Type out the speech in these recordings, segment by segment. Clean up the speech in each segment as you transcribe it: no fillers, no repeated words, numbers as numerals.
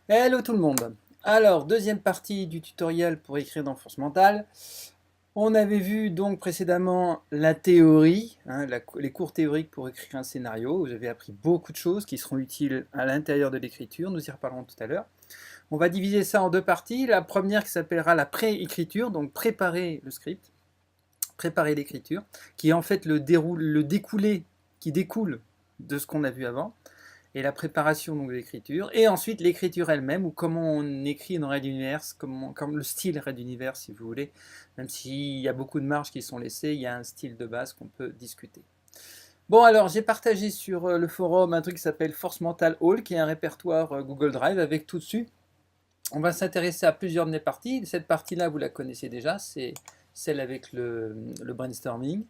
Hello tout le monde. Alors, deuxième partie du tutoriel pour écrire dans Force Mentale. On avait vu donc précédemment la théorie, les cours théoriques pour écrire un scénario. Vous avez appris beaucoup de choses qui seront utiles à l'intérieur de l'écriture. Nous y reparlerons tout à l'heure. On va diviser ça en deux parties. La première qui s'appellera la pré-écriture, donc préparer le script, préparer l'écriture, qui est en fait le découlé qui découle de ce qu'on a vu avant et la préparation donc, de l'écriture, et ensuite l'écriture elle-même, ou comment on écrit dans Red Universe, comme le style Red Universe si vous voulez, même s'il y a beaucoup de marges qui sont laissées, il y a un style de base qu'on peut discuter. Bon alors j'ai partagé sur le forum un truc qui s'appelle Force Mental Hall, qui est un répertoire Google Drive avec tout dessus. On va s'intéresser à plusieurs de mes parties. Cette partie-là, vous la connaissez déjà, c'est celle avec le brainstorming.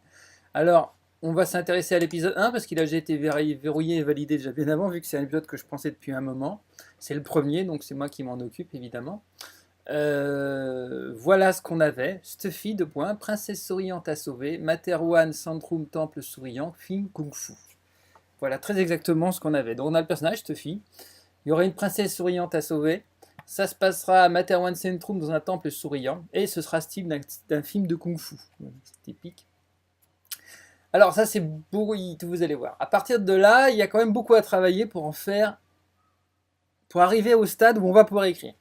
Alors, on va s'intéresser à l'épisode 1 parce qu'il a déjà été verrouillé et validé déjà bien avant, vu que c'est un épisode que je pensais depuis un moment. C'est le premier, donc c'est moi qui m'en occupe évidemment. Voilà ce qu'on avait. Stuffy, de points, princesse souriante à sauver, Materwan, Sandroom, temple souriant, film kung fu. Voilà très exactement ce qu'on avait. Donc on a le personnage Stuffy. Il y aura une princesse souriante à sauver. Ça se passera à Materwan Centrum dans un temple souriant. Et ce sera style d'un film de kung fu. C'est typique. Alors ça c'est beau, vous allez voir. À partir de là, il y a quand même beaucoup à travailler pour en faire, pour arriver au stade où on va pouvoir écrire.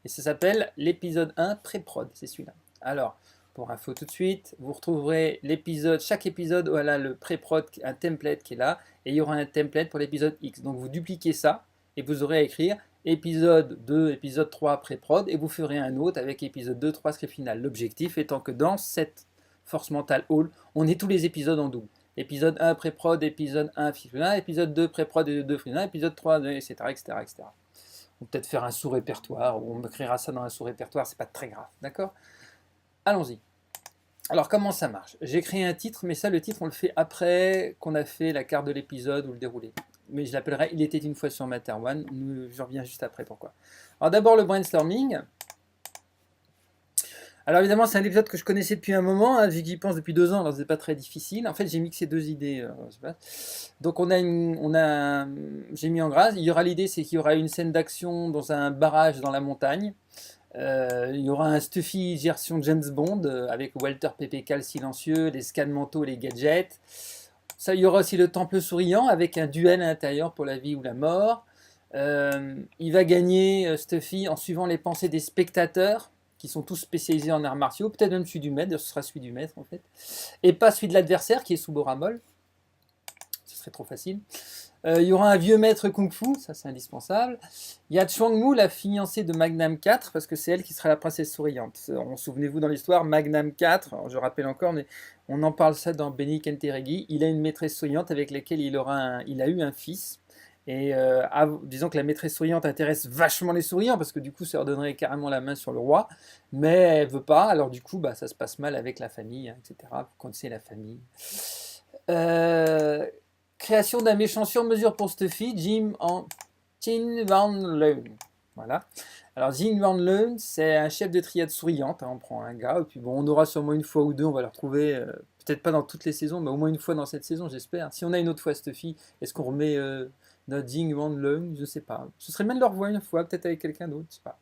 Et ça s'appelle l'épisode 1 pré-prod, c'est celui-là. Alors, pour info tout de suite, vous retrouverez l'épisode, chaque épisode, voilà le pré-prod, un template qui est là, et il y aura un template pour l'épisode X. Donc vous dupliquez ça, et vous aurez à écrire épisode 2, épisode 3 pré-prod, et vous ferez un autre avec épisode 2, 3 script final. L'objectif étant que dans cette Force Mentale Hall, on ait tous les épisodes en double. Épisode 1 pré-prod, épisode 1 final, épisode 2 pré-prod et 2 final, épisode 3, etc. etc., etc. On peut peut-être faire un sous-répertoire, ou on écrira ça dans un sous-répertoire, c'est pas très grave, d'accord? Allons-y. Alors comment ça marche? J'ai créé un titre, mais ça le titre on le fait après qu'on a fait la carte de l'épisode ou le déroulé. Mais je l'appellerai Il était une fois sur Materwan, je reviens juste après pourquoi. Alors d'abord le brainstorming. Alors évidemment c'est un épisode que je connaissais depuis un moment, hein, j'y pense depuis 2 ans, alors c'est pas très difficile. En fait j'ai mixé deux idées. Donc j'ai mis en grâce, il y aura l'idée c'est qu'il y aura une scène d'action dans un barrage dans la montagne. Il y aura un Stuffy version James Bond avec Walter PPK le silencieux, les scans mentaux, les gadgets. Ça, il y aura aussi le temple souriant avec un duel à l'intérieur pour la vie ou la mort. Il va gagner Stuffy en suivant les pensées des spectateurs qui sont tous spécialisés en arts martiaux, peut-être même celui du maître, ce sera celui du maître en fait, et pas celui de l'adversaire qui est sous Boramol, ce serait trop facile. Il y aura un vieux maître kung fu, ça c'est indispensable. Il y a Chuang-Mu, la fiancée de Magnam 4, parce que c'est elle qui sera la princesse souriante. Souvenez-vous dans l'histoire, Magnam 4, alors je rappelle encore, mais on en parle ça dans Benny Kenteregi, il a une maîtresse souriante avec laquelle il a eu un fils. Et disons que la maîtresse souriante intéresse vachement les souriants, parce que du coup ça leur donnerait carrément la main sur le roi, mais elle veut pas, alors du coup bah, ça se passe mal avec la famille, hein, etc. Vous connaissez la famille. Euh, Création d'un méchant sur mesure pour Stuffy, Jin Van Leun. Voilà. Alors Jin Van Leun, c'est un chef de triade souriante, hein, on prend un gars, et puis bon, on aura sûrement une fois ou deux, on va le retrouver, peut-être pas dans toutes les saisons, mais au moins une fois dans cette saison, j'espère. Si on a une autre fois Stuffy, est-ce qu'on remet notre Jin Van Leun? Je sais pas. Ce serait bien de le revoir une fois, peut-être avec quelqu'un d'autre, je sais pas.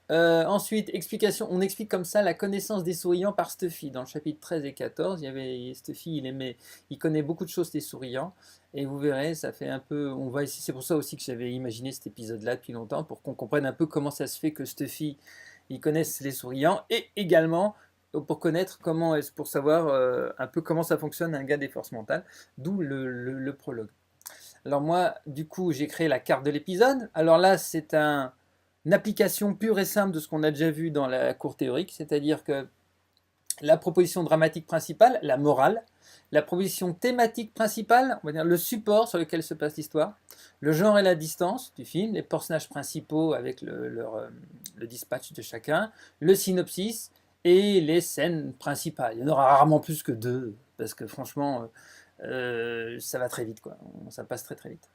Ensuite, explication, on explique comme ça la connaissance des souriants par Stuffy. Dans le chapitre 13 et 14, il y avait Stuffy, il connaît beaucoup de choses des souriants. Et vous verrez, ça fait un peu. C'est pour ça aussi que j'avais imaginé cet épisode-là depuis longtemps, pour qu'on comprenne un peu comment ça se fait que Stuffy, il connaisse les souriants. Et également pour connaître pour savoir un peu comment ça fonctionne un gars des forces mentales. D'où le prologue. Alors moi, du coup, j'ai créé la carte de l'épisode. Alors là, c'est une application pure et simple de ce qu'on a déjà vu dans la cour théorique, c'est-à-dire que la proposition dramatique principale, la morale, la proposition thématique principale, on va dire le support sur lequel se passe l'histoire, le genre et la distance du film, les personnages principaux avec le dispatch de chacun, le synopsis et les scènes principales. Il y en aura rarement plus que 2, parce que franchement, ça va très vite, quoi. Ça passe très très vite.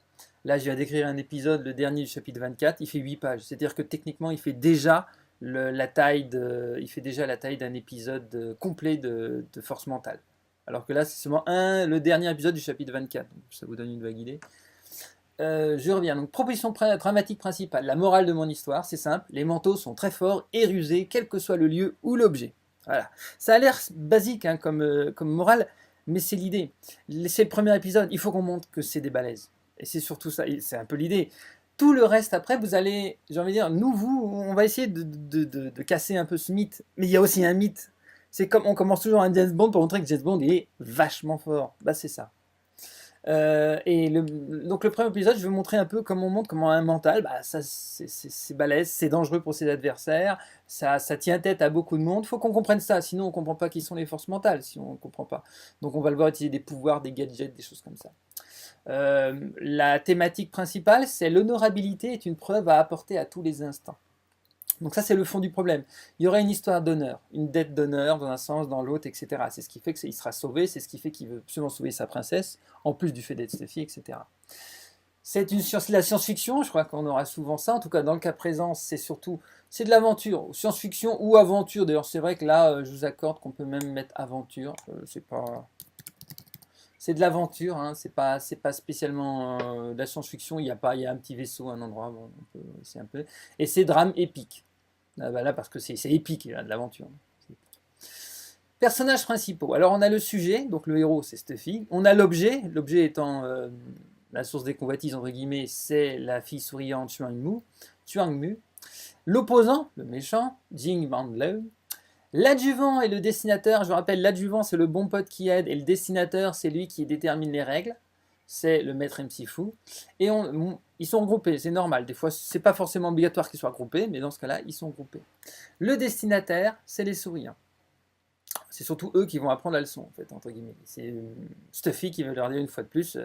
Là, je viens d'écrire un épisode, le dernier du chapitre 24, il fait 8 pages. C'est-à-dire que techniquement, il fait déjà il fait déjà la taille d'un épisode complet de Force Mentale. Alors que là, c'est seulement le dernier épisode du chapitre 24. Donc ça vous donne une vague idée. Je reviens. Donc, proposition dramatique principale. La morale de mon histoire, c'est simple. Les manteaux sont très forts et rusés, quel que soit le lieu ou l'objet. Voilà. Ça a l'air basique hein, comme morale, mais c'est l'idée. C'est le premier épisode. Il faut qu'on montre que c'est des balaises. Et c'est surtout ça. C'est un peu l'idée. Tout le reste après, vous allez, j'ai envie de dire, on va essayer de casser un peu ce mythe. Mais il y a aussi un mythe. C'est comme on commence toujours un James Bond pour montrer que James Bond est vachement fort. Bah c'est ça. Donc le premier épisode, je vais montrer un peu comment on montre comment un mental, bah, ça c'est balèze, c'est dangereux pour ses adversaires, ça tient tête à beaucoup de monde. Il faut qu'on comprenne ça, sinon on ne comprend pas qui sont les forces mentales, si on ne comprend pas. Donc on va le voir utiliser des pouvoirs, des gadgets, des choses comme ça. La thématique principale, c'est l'honorabilité est une preuve à apporter à tous les instants. Donc ça, c'est le fond du problème. Il y aurait une histoire d'honneur, une dette d'honneur dans un sens, dans l'autre, etc. C'est ce qui fait qu'il sera sauvé, c'est ce qui fait qu'il veut absolument sauver sa princesse, en plus du fait d'être Stuffy, etc. C'est la science-fiction, je crois qu'on aura souvent ça. En tout cas, dans le cas présent, c'est de l'aventure, science-fiction ou aventure. D'ailleurs, c'est vrai que là, je vous accorde qu'on peut même mettre aventure. C'est de l'aventure, hein, c'est pas spécialement de la science-fiction. Il y a un petit vaisseau, un endroit, bon, c'est un peu. Et c'est drame épique. Ah bah là, parce que c'est épique, là, de l'aventure. Personnages principaux. Alors, on a le sujet, donc le héros, c'est Stuffy. On a l'objet, l'objet étant la source des convoitises, entre guillemets, c'est la fille souriante Chuang-Mu. L'opposant, le méchant, Jing Manleu. L'adjuvant et le dessinateur, je vous rappelle, l'adjuvant, c'est le bon pote qui aide, et le dessinateur, c'est lui qui détermine les règles. C'est le maître MC Fou. Et ils sont regroupés, c'est normal. Des fois, c'est pas forcément obligatoire qu'ils soient regroupés, mais dans ce cas-là, ils sont regroupés. Le destinataire, c'est les souriants. C'est surtout eux qui vont apprendre la leçon, en fait, entre guillemets. C'est Stuffy qui veut leur dire une fois de plus,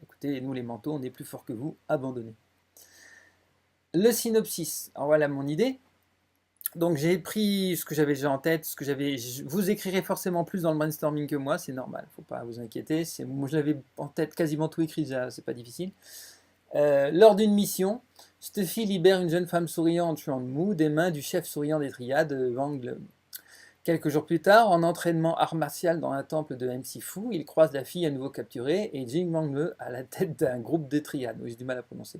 écoutez, nous les manteaux, on est plus forts que vous, abandonnez. Le synopsis, alors voilà mon idée. Donc j'ai pris ce que j'avais déjà en tête, vous écrirez forcément plus dans le brainstorming que moi, c'est normal, faut pas vous inquiéter. Moi j'avais en tête quasiment tout écrit déjà, c'est pas difficile. Lors d'une mission, Stuffy libère une jeune femme souriante Chuang-Mu des mains du chef souriant des triades, Wang Le. Quelques jours plus tard, en entraînement art martial dans un temple de MC Fu, il croise la fille à nouveau capturée et Jing Wang-Me à la tête d'un groupe de triades. J'ai du mal à prononcer.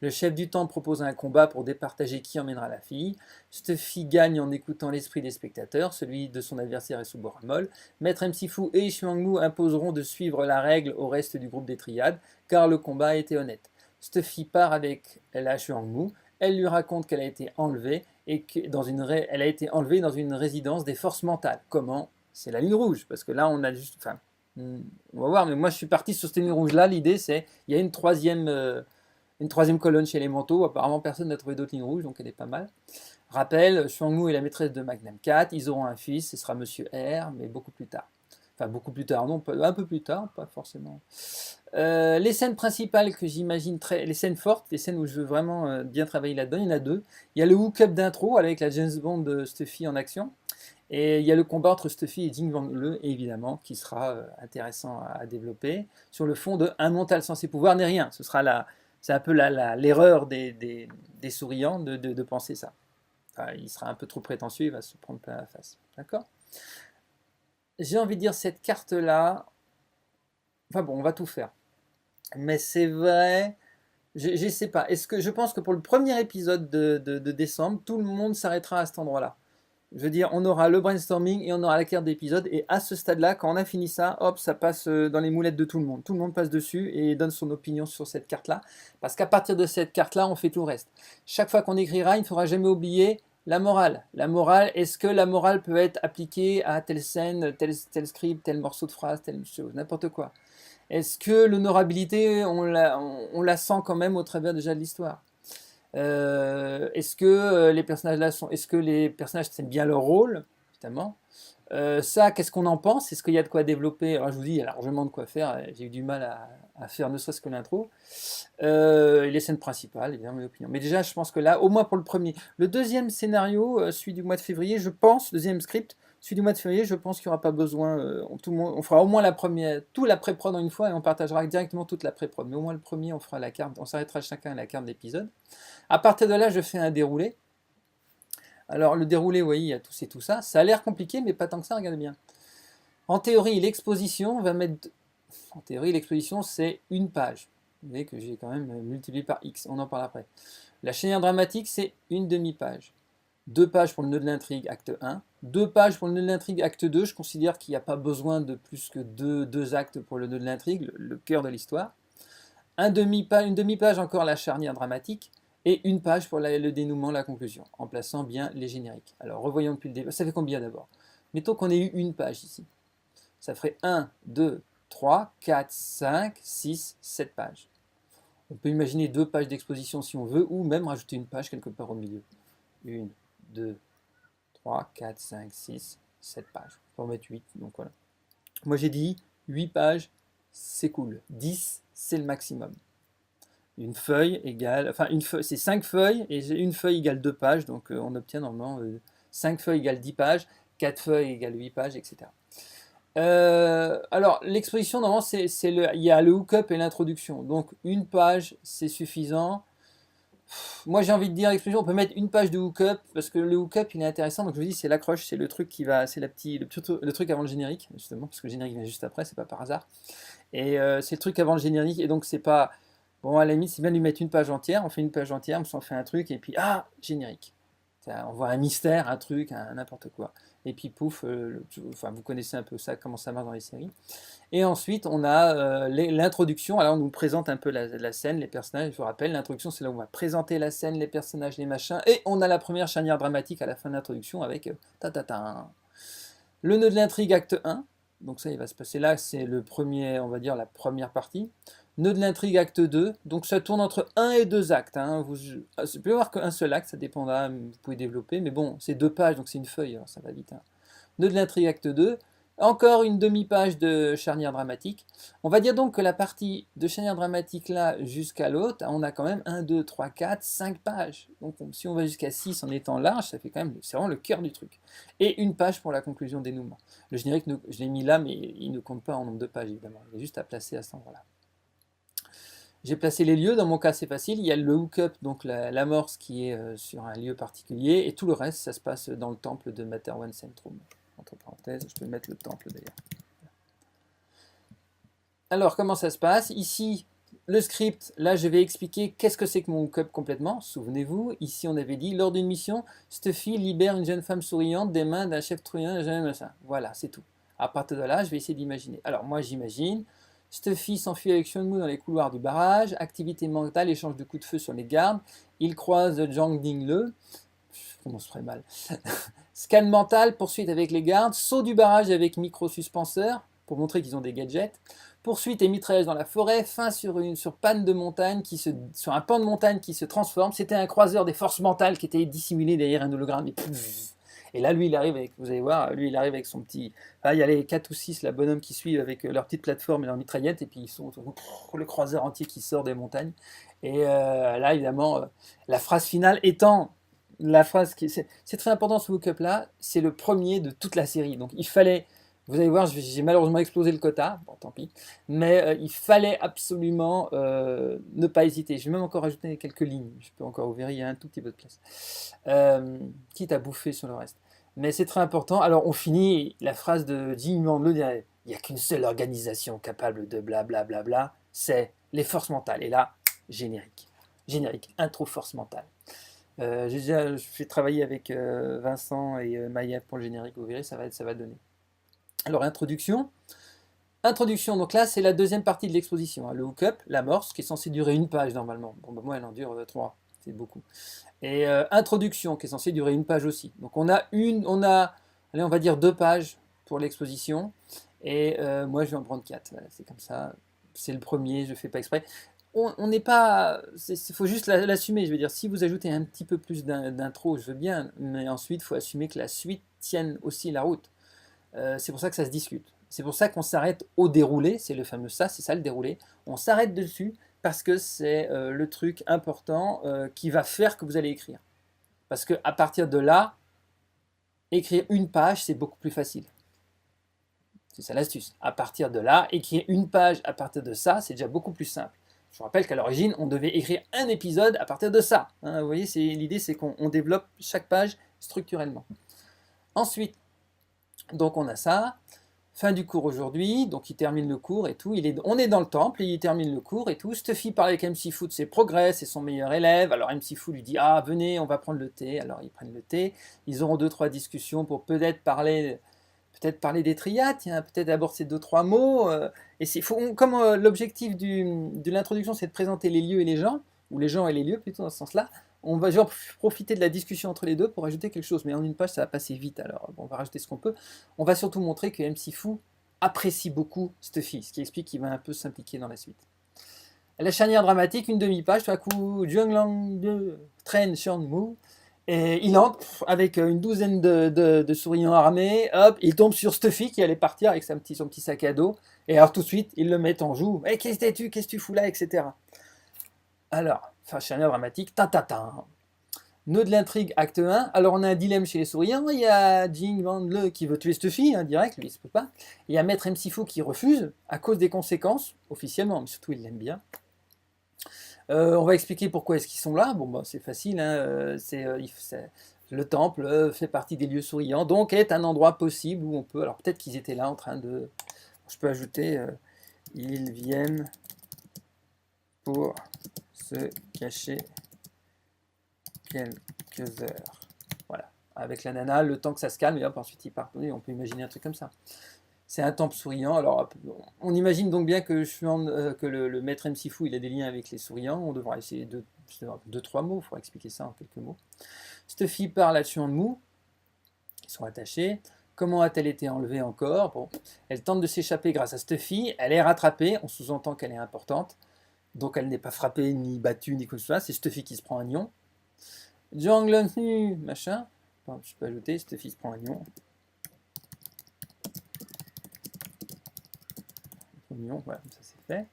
Le chef du temple propose un combat pour départager qui emmènera la fille. Stuffy gagne en écoutant l'esprit des spectateurs, celui de son adversaire est sous Boramol. Maître MC Fu et Chuang-Mu imposeront de suivre la règle au reste du groupe des triades, car le combat a été honnête. Stuffy part avec la Chuang-Mu, elle lui raconte qu'elle a été enlevée et qu'elle a été enlevée dans une résidence des forces mentales. Comment? C'est la ligne rouge, parce que là on a juste... Enfin, on va voir, mais moi je suis parti sur cette ligne rouge-là. L'idée c'est, il y a une troisième colonne chez les manteaux. Apparemment personne n'a trouvé d'autres lignes rouges, donc elle est pas mal. Rappel, Chuang-Mu est la maîtresse de Magnum 4, ils auront un fils, ce sera Monsieur R, mais beaucoup plus tard. Enfin, beaucoup plus tard, non, un peu plus tard, pas forcément. Les scènes principales que j'imagine, les scènes fortes, les scènes où je veux vraiment bien travailler là-dedans, il y en a deux. Il y a le hook-up d'intro avec la James Bond de Stuffy en action. Et il y a le combat entre Stuffy et Jing Wang Le, évidemment, qui sera intéressant à développer, sur le fond de un mental sans ses pouvoirs n'est rien. C'est un peu l'erreur des souriants de penser ça. Enfin, il sera un peu trop prétentieux, il va se prendre plein la face. D'accord? J'ai envie de dire, cette carte-là, enfin bon, on va tout faire. Mais c'est vrai, je sais pas. Je pense que pour le premier épisode de décembre, tout le monde s'arrêtera à cet endroit-là. Je veux dire, on aura le brainstorming et on aura la carte d'épisode. Et à ce stade-là, quand on a fini ça, hop, ça passe dans les moulettes de tout le monde. Tout le monde passe dessus et donne son opinion sur cette carte-là. Parce qu'à partir de cette carte-là, on fait tout le reste. Chaque fois qu'on écrira, il ne faudra jamais oublier la morale. La morale, est-ce que la morale peut être appliquée à telle scène, tel script, tel morceau de phrase, telle chose, n'importe quoi. Est-ce que l'honorabilité, on la sent quand même au travers déjà de l'histoire? Est-ce que les personnages là est-ce que les personnages tiennent bien leur rôle, évidemment. Ça, qu'est-ce qu'on en pense? Est-ce qu'il y a de quoi développer? Alors je vous dis, il y a largement de quoi faire. J'ai eu du mal à faire ne serait-ce que l'intro. Les scènes principales, évidemment, mes opinions. Mais déjà, je pense que là, au moins pour le premier. Le deuxième scénario, celui du mois de février, je pense, deuxième script, celui du mois de février, je pense qu'il n'y aura pas besoin. On fera au moins la première, tout la pré-prod en une fois et on partagera directement toute la pré-prod. Mais au moins le premier, on fera la carte, on s'arrêtera chacun à la carte d'épisode. À partir de là, je fais un déroulé. Alors le déroulé, vous voyez, il y a tout et tout ça. Ça a l'air compliqué, mais pas tant que ça, regardez bien. En théorie, l'exposition va mettre... En théorie, l'exposition, c'est une page. Vous voyez que j'ai quand même multiplié par x, on en parle après. La charnière dramatique, c'est une demi-page. 2 pages pour le nœud de l'intrigue, acte 1. 2 pages pour le nœud de l'intrigue, acte 2. Je considère qu'il n'y a pas besoin de plus que deux actes pour le nœud de l'intrigue, le cœur de l'histoire. Une demi-page encore la charnière dramatique. Et une page pour le dénouement, la conclusion, en plaçant bien les génériques. Alors, revoyons depuis le début. Ça fait combien d'abord? Mettons qu'on ait eu une page ici. Ça ferait 1, 2, 3, 4, 5, 6, 7 pages. On peut imaginer 2 pages d'exposition si on veut, ou même rajouter une page quelque part au milieu. 1, 2, 3, 4, 5, 6, 7 pages. On peut en mettre 8, donc voilà. Moi j'ai dit 8 pages, c'est cool. 10, c'est le maximum. Une feuille égale, enfin c'est 5 feuilles, et une feuille égale 2 pages, donc on obtient normalement 5 feuilles égale 10 pages, 4 feuilles égale 8 pages, etc. Alors, l'exposition, normalement, il y a le hook-up et l'introduction. Donc, une page, c'est suffisant. Moi, j'ai envie de dire, l'exposition, on peut mettre une page de hook-up, parce que le hook-up, il est intéressant. Donc, je vous dis, c'est l'accroche, c'est le truc qui va, c'est le truc avant le générique, justement, parce que le générique vient juste après, c'est pas par hasard. Et c'est le truc avant le générique, et donc, c'est pas. Bon, à la limite, c'est bien de lui mettre une page entière. On fait une page entière, on s'en fait un truc, et puis, ah, générique. On voit un mystère, un truc, n'importe quoi. Et puis pouf, enfin, vous connaissez un peu ça, comment ça marche dans les séries. Et ensuite, on a l'introduction. Alors, on nous présente un peu la scène, les personnages. Je vous rappelle, l'introduction, c'est là où on va présenter la scène, les personnages, les machins. Et on a la première charnière dramatique à la fin de l'introduction avec ta. Le nœud de l'intrigue, acte 1. Donc ça, il va se passer là. C'est le premier, on va dire, la première partie. Nœud de l'intrigue, acte 2. Donc ça tourne entre 1 et 2 actes. Hein. Vous pouvez voir qu'un seul acte, ça dépendra, vous pouvez développer. Mais bon, c'est 2 pages, donc c'est une feuille, alors ça va vite. Hein. Nœud de l'intrigue, acte 2. Encore une demi-page de charnière dramatique. On va dire donc que la partie de charnière dramatique là jusqu'à l'autre, on a quand même 1, 2, 3, 4, 5 pages. Donc si on va jusqu'à 6 en étant large, ça fait quand même, c'est vraiment le cœur du truc. Et une page pour la conclusion dénouement. Le générique, je l'ai mis là, mais il ne compte pas en nombre de pages évidemment. Il est juste à placer à cet endroit-là. J'ai placé les lieux, dans mon cas c'est facile, il y a le hook-up, donc l'amorce qui est sur un lieu particulier, et tout le reste ça se passe dans le temple de Materwan Centrum. Entre parenthèses, je peux mettre le temple d'ailleurs. Alors comment ça se passe? Ici, le script, là je vais expliquer qu'est-ce que c'est que mon hook-up complètement. Souvenez-vous, ici on avait dit, lors d'une mission, Stuffy libère une jeune femme souriante des mains d'un chef truand, voilà, c'est tout. À partir de là, je vais essayer d'imaginer. Alors moi j'imagine, Stuffy s'enfuit avec Sean-Mu dans les couloirs du barrage, activité mentale, échange de coups de feu sur les gardes, il croise Zhang Ding-le, je prononce très mal, scan mental, poursuite avec les gardes, saut du barrage avec micro-suspenseur, pour montrer qu'ils ont des gadgets, poursuite et mitrailleuse dans la forêt, fin sur panne de montagne, sur un pan de montagne qui se transforme, c'était un croiseur des forces mentales qui était dissimulé derrière un hologramme, et là, lui, il arrive avec, vous allez voir, lui, il arrive avec son petit... Là, il y a les 4 ou 6, la bonhomme qui suivent avec leur petite plateforme et leur mitraillette, et puis ils sont le croiseur entier qui sort des montagnes. Et là, évidemment, la phrase finale étant... La phrase qui... C'est très important ce hook-up là, c'est le premier de toute la série. Donc il fallait... Vous allez voir, j'ai malheureusement explosé le quota, bon tant pis, mais il fallait absolument ne pas hésiter. Je vais même encore rajouter quelques lignes, je peux encore ouvrir, il y a un tout petit peu de place. Quitte à bouffer sur le reste. Mais c'est très important. Alors on finit la phrase de Jimmy Mandel, il n'y a qu'une seule organisation capable de blablabla, bla bla bla, c'est les forces mentales. Et là, générique. Générique, intro force mentale. J'ai travaillé avec Vincent et Maïev pour le générique, vous verrez, ça va donner. Alors, introduction. Introduction, donc là, c'est la deuxième partie de l'exposition. Hein. Le hook-up, l'amorce, qui est censé durer une page normalement. Bon, ben, moi, elle en dure 3, c'est beaucoup. Et introduction, qui est censée durer une page aussi. Donc, allez, on va dire 2 pages pour l'exposition. Et moi, je vais en prendre 4. Voilà, c'est comme ça. C'est le premier, je ne fais pas exprès. On n'est pas... Il faut juste l'assumer. Je veux dire, si vous ajoutez un petit peu plus d'intro, je veux bien. Mais ensuite, il faut assumer que la suite tienne aussi la route. C'est pour ça que ça se discute. C'est pour ça qu'on s'arrête au déroulé, c'est le fameux ça, c'est ça le déroulé. On s'arrête dessus parce que c'est le truc important qui va faire que vous allez écrire. Parce qu'à partir de là, écrire une page, c'est beaucoup plus facile. C'est ça l'astuce. À partir de là, écrire une page à partir de ça, c'est déjà beaucoup plus simple. Je vous rappelle qu'à l'origine, on devait écrire un épisode à partir de ça. Hein, vous voyez, l'idée, c'est qu'on développe chaque page structurellement. Ensuite, donc on a ça. Fin du cours aujourd'hui, donc il termine le cours et tout. On est dans le temple et il termine le cours et tout. Stuffy parle avec MC Foo de ses progrès, c'est son meilleur élève. Alors MC Foo lui dit ah venez, on va prendre le thé. Alors ils prennent le thé. Ils auront 2-3 discussions pour peut-être parler des triades, tiens, peut-être aborder 2-3 mots. Et comme l'objectif de l'introduction c'est de présenter les lieux et les gens, ou les gens et les lieux plutôt dans ce sens-là. On va genre profiter de la discussion entre les deux pour ajouter quelque chose. Mais en une page, ça va passer vite. Alors, bon, on va rajouter ce qu'on peut. On va surtout montrer que MC Foo apprécie beaucoup Stuffy, ce qui explique qu'il va un peu s'impliquer dans la suite. La charnière dramatique, une demi-page, tout à coup, Junglang de traîne Sean Mu. Et il entre avec une douzaine de souriants armés. Hop, il tombe sur Stuffy qui allait partir avec son petit sac à dos. Et alors tout de suite, il le met en joue. Eh, qu'est-ce que tu fous là, etc. Alors, charnière dramatique, ta. Nœud de l'intrigue, acte 1. Alors, on a un dilemme chez les souriants. Il y a Jing Van Le qui veut tuer Stuffy, direct, lui, il se peut pas. Il y a Maître MC Foo qui refuse, à cause des conséquences, officiellement, mais surtout, il l'aime bien. On va expliquer pourquoi est-ce qu'ils sont là. Bon, bah, c'est facile, le temple fait partie des lieux souriants, donc est un endroit possible où on peut... Alors, peut-être qu'ils étaient là en train de... Je peux ajouter, ils viennent pour se cacher quelques heures. Voilà. Avec la nana, le temps que ça se calme, et hop, ensuite ils partent. Oui, on peut imaginer un truc comme ça. C'est un temple souriant. Alors, on imagine donc bien que, le maître MC Foo, il a des liens avec les souriants. On devra essayer de 2-3 mots. Il faudra expliquer ça en quelques mots. Stuffy parle à Chuan Mu. Ils sont attachés. Comment a-t-elle été enlevée encore? Bon, elle tente de s'échapper grâce à Stuffy. Elle est rattrapée. On sous-entend qu'elle est importante. Donc, elle n'est pas frappée, ni battue, ni quoi que ce soit. C'est Stuffy qui se prend un nion. Jiang Lun, machin. Bon, je peux ajouter, Stuffy se prend un nion. Voilà, ça c'est fait.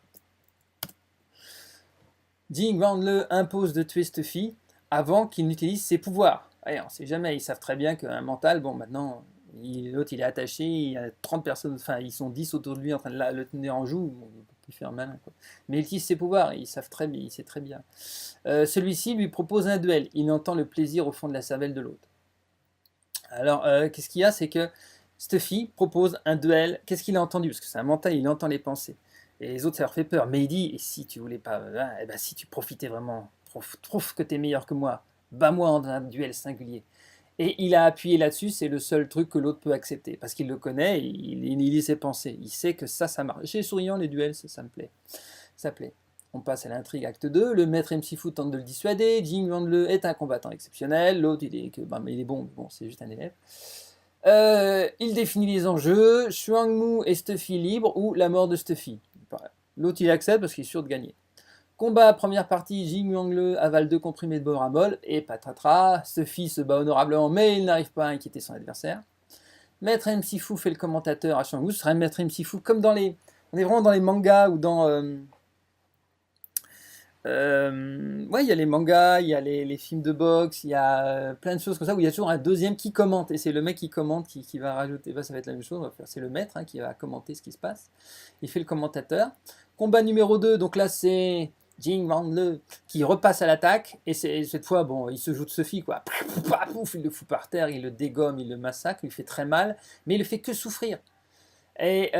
Jing Van Le impose de tuer Stuffy avant qu'il n'utilise ses pouvoirs. Allez, on sait jamais, ils savent très bien qu'un mental, bon maintenant, l'autre il est attaché, il y a 30 personnes, enfin ils sont 10 autour de lui en train de le tenir en joue, bon, il ne peut plus faire malin. Quoi. Mais il utilise ses pouvoirs, ils savent très bien, il sait très bien. Celui-ci lui propose un duel, il entend le plaisir au fond de la cervelle de l'autre. Alors, qu'est-ce qu'il y a, c'est que Stuffy propose un duel. Qu'est-ce qu'il a entendu? Parce que c'est un mental, il entend les pensées. Et les autres, ça leur fait peur. Mais il dit, et si tu voulais pas, eh ben, si tu profitais vraiment, trouve que tu es meilleur que moi, bats-moi en un duel singulier. Et il a appuyé là-dessus, c'est le seul truc que l'autre peut accepter. Parce qu'il le connaît, il lit ses pensées. Il sait que ça marche. Chez les souriants, les duels, ça me plaît. Ça plaît. On passe à l'intrigue acte 2. Le maître MC Foo tente de le dissuader. Jing Van Le est un combattant exceptionnel. L'autre, il est bon, c'est juste un élève. Il définit les enjeux. Chuang Mu et Stuffy libre ou la mort de Stuffy. L'autre, il accepte parce qu'il est sûr de gagner. Combat, première partie, Jing Van Le avale 2 comprimés de boramol et patatras. Stuffy se bat honorablement, mais il n'arrive pas à inquiéter son adversaire. Maître MC Foo fait le commentateur à Chuang Mu. Ce serait un Maître MC Foo comme dans les... On est vraiment dans les mangas ou dans... ouais, il y a les mangas, il y a les films de boxe, il y a plein de choses comme ça où il y a toujours un deuxième qui commente et c'est le mec qui commente qui va rajouter. Bah, ça va être la même chose, c'est le maître qui va commenter ce qui se passe. Il fait le commentateur. Combat numéro 2, donc là c'est Jing Van Le qui repasse à l'attaque et cette fois, bon, il se joue de Sophie quoi. Pouf, il le fout par terre, il le dégomme, il le massacre, il lui fait très mal, mais il le fait que souffrir. Et